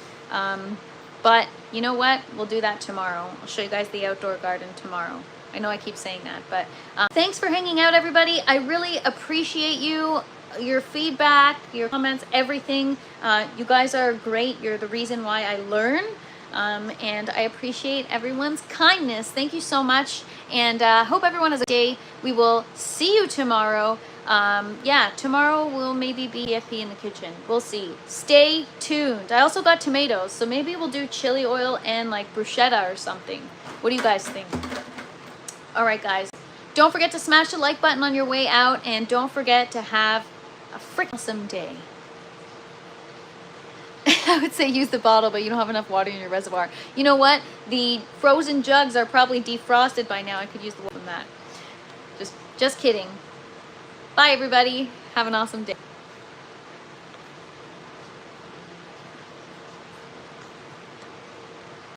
but you know what? We'll do that tomorrow. I'll show you guys the outdoor garden tomorrow. I know I keep saying that, but thanks for hanging out, everybody. I really appreciate you. Your feedback, your comments, everything. You guys are great. You're the reason why I learn, and I appreciate everyone's kindness. Thank you so much, and hope everyone has a day. We will see you tomorrow. Yeah, tomorrow will maybe be TFP in the kitchen. We'll see. Stay tuned. I also got tomatoes, so maybe we'll do chili oil and like bruschetta or something. What do you guys think? All right, guys. Don't forget to smash the like button on your way out, and don't forget to have a freaking awesome day. I would say use the bottle, but you don't have enough water in your reservoir. You know what? The frozen jugs are probably defrosted by now. I could use the water from that. Just kidding. Bye, everybody. Have an awesome day.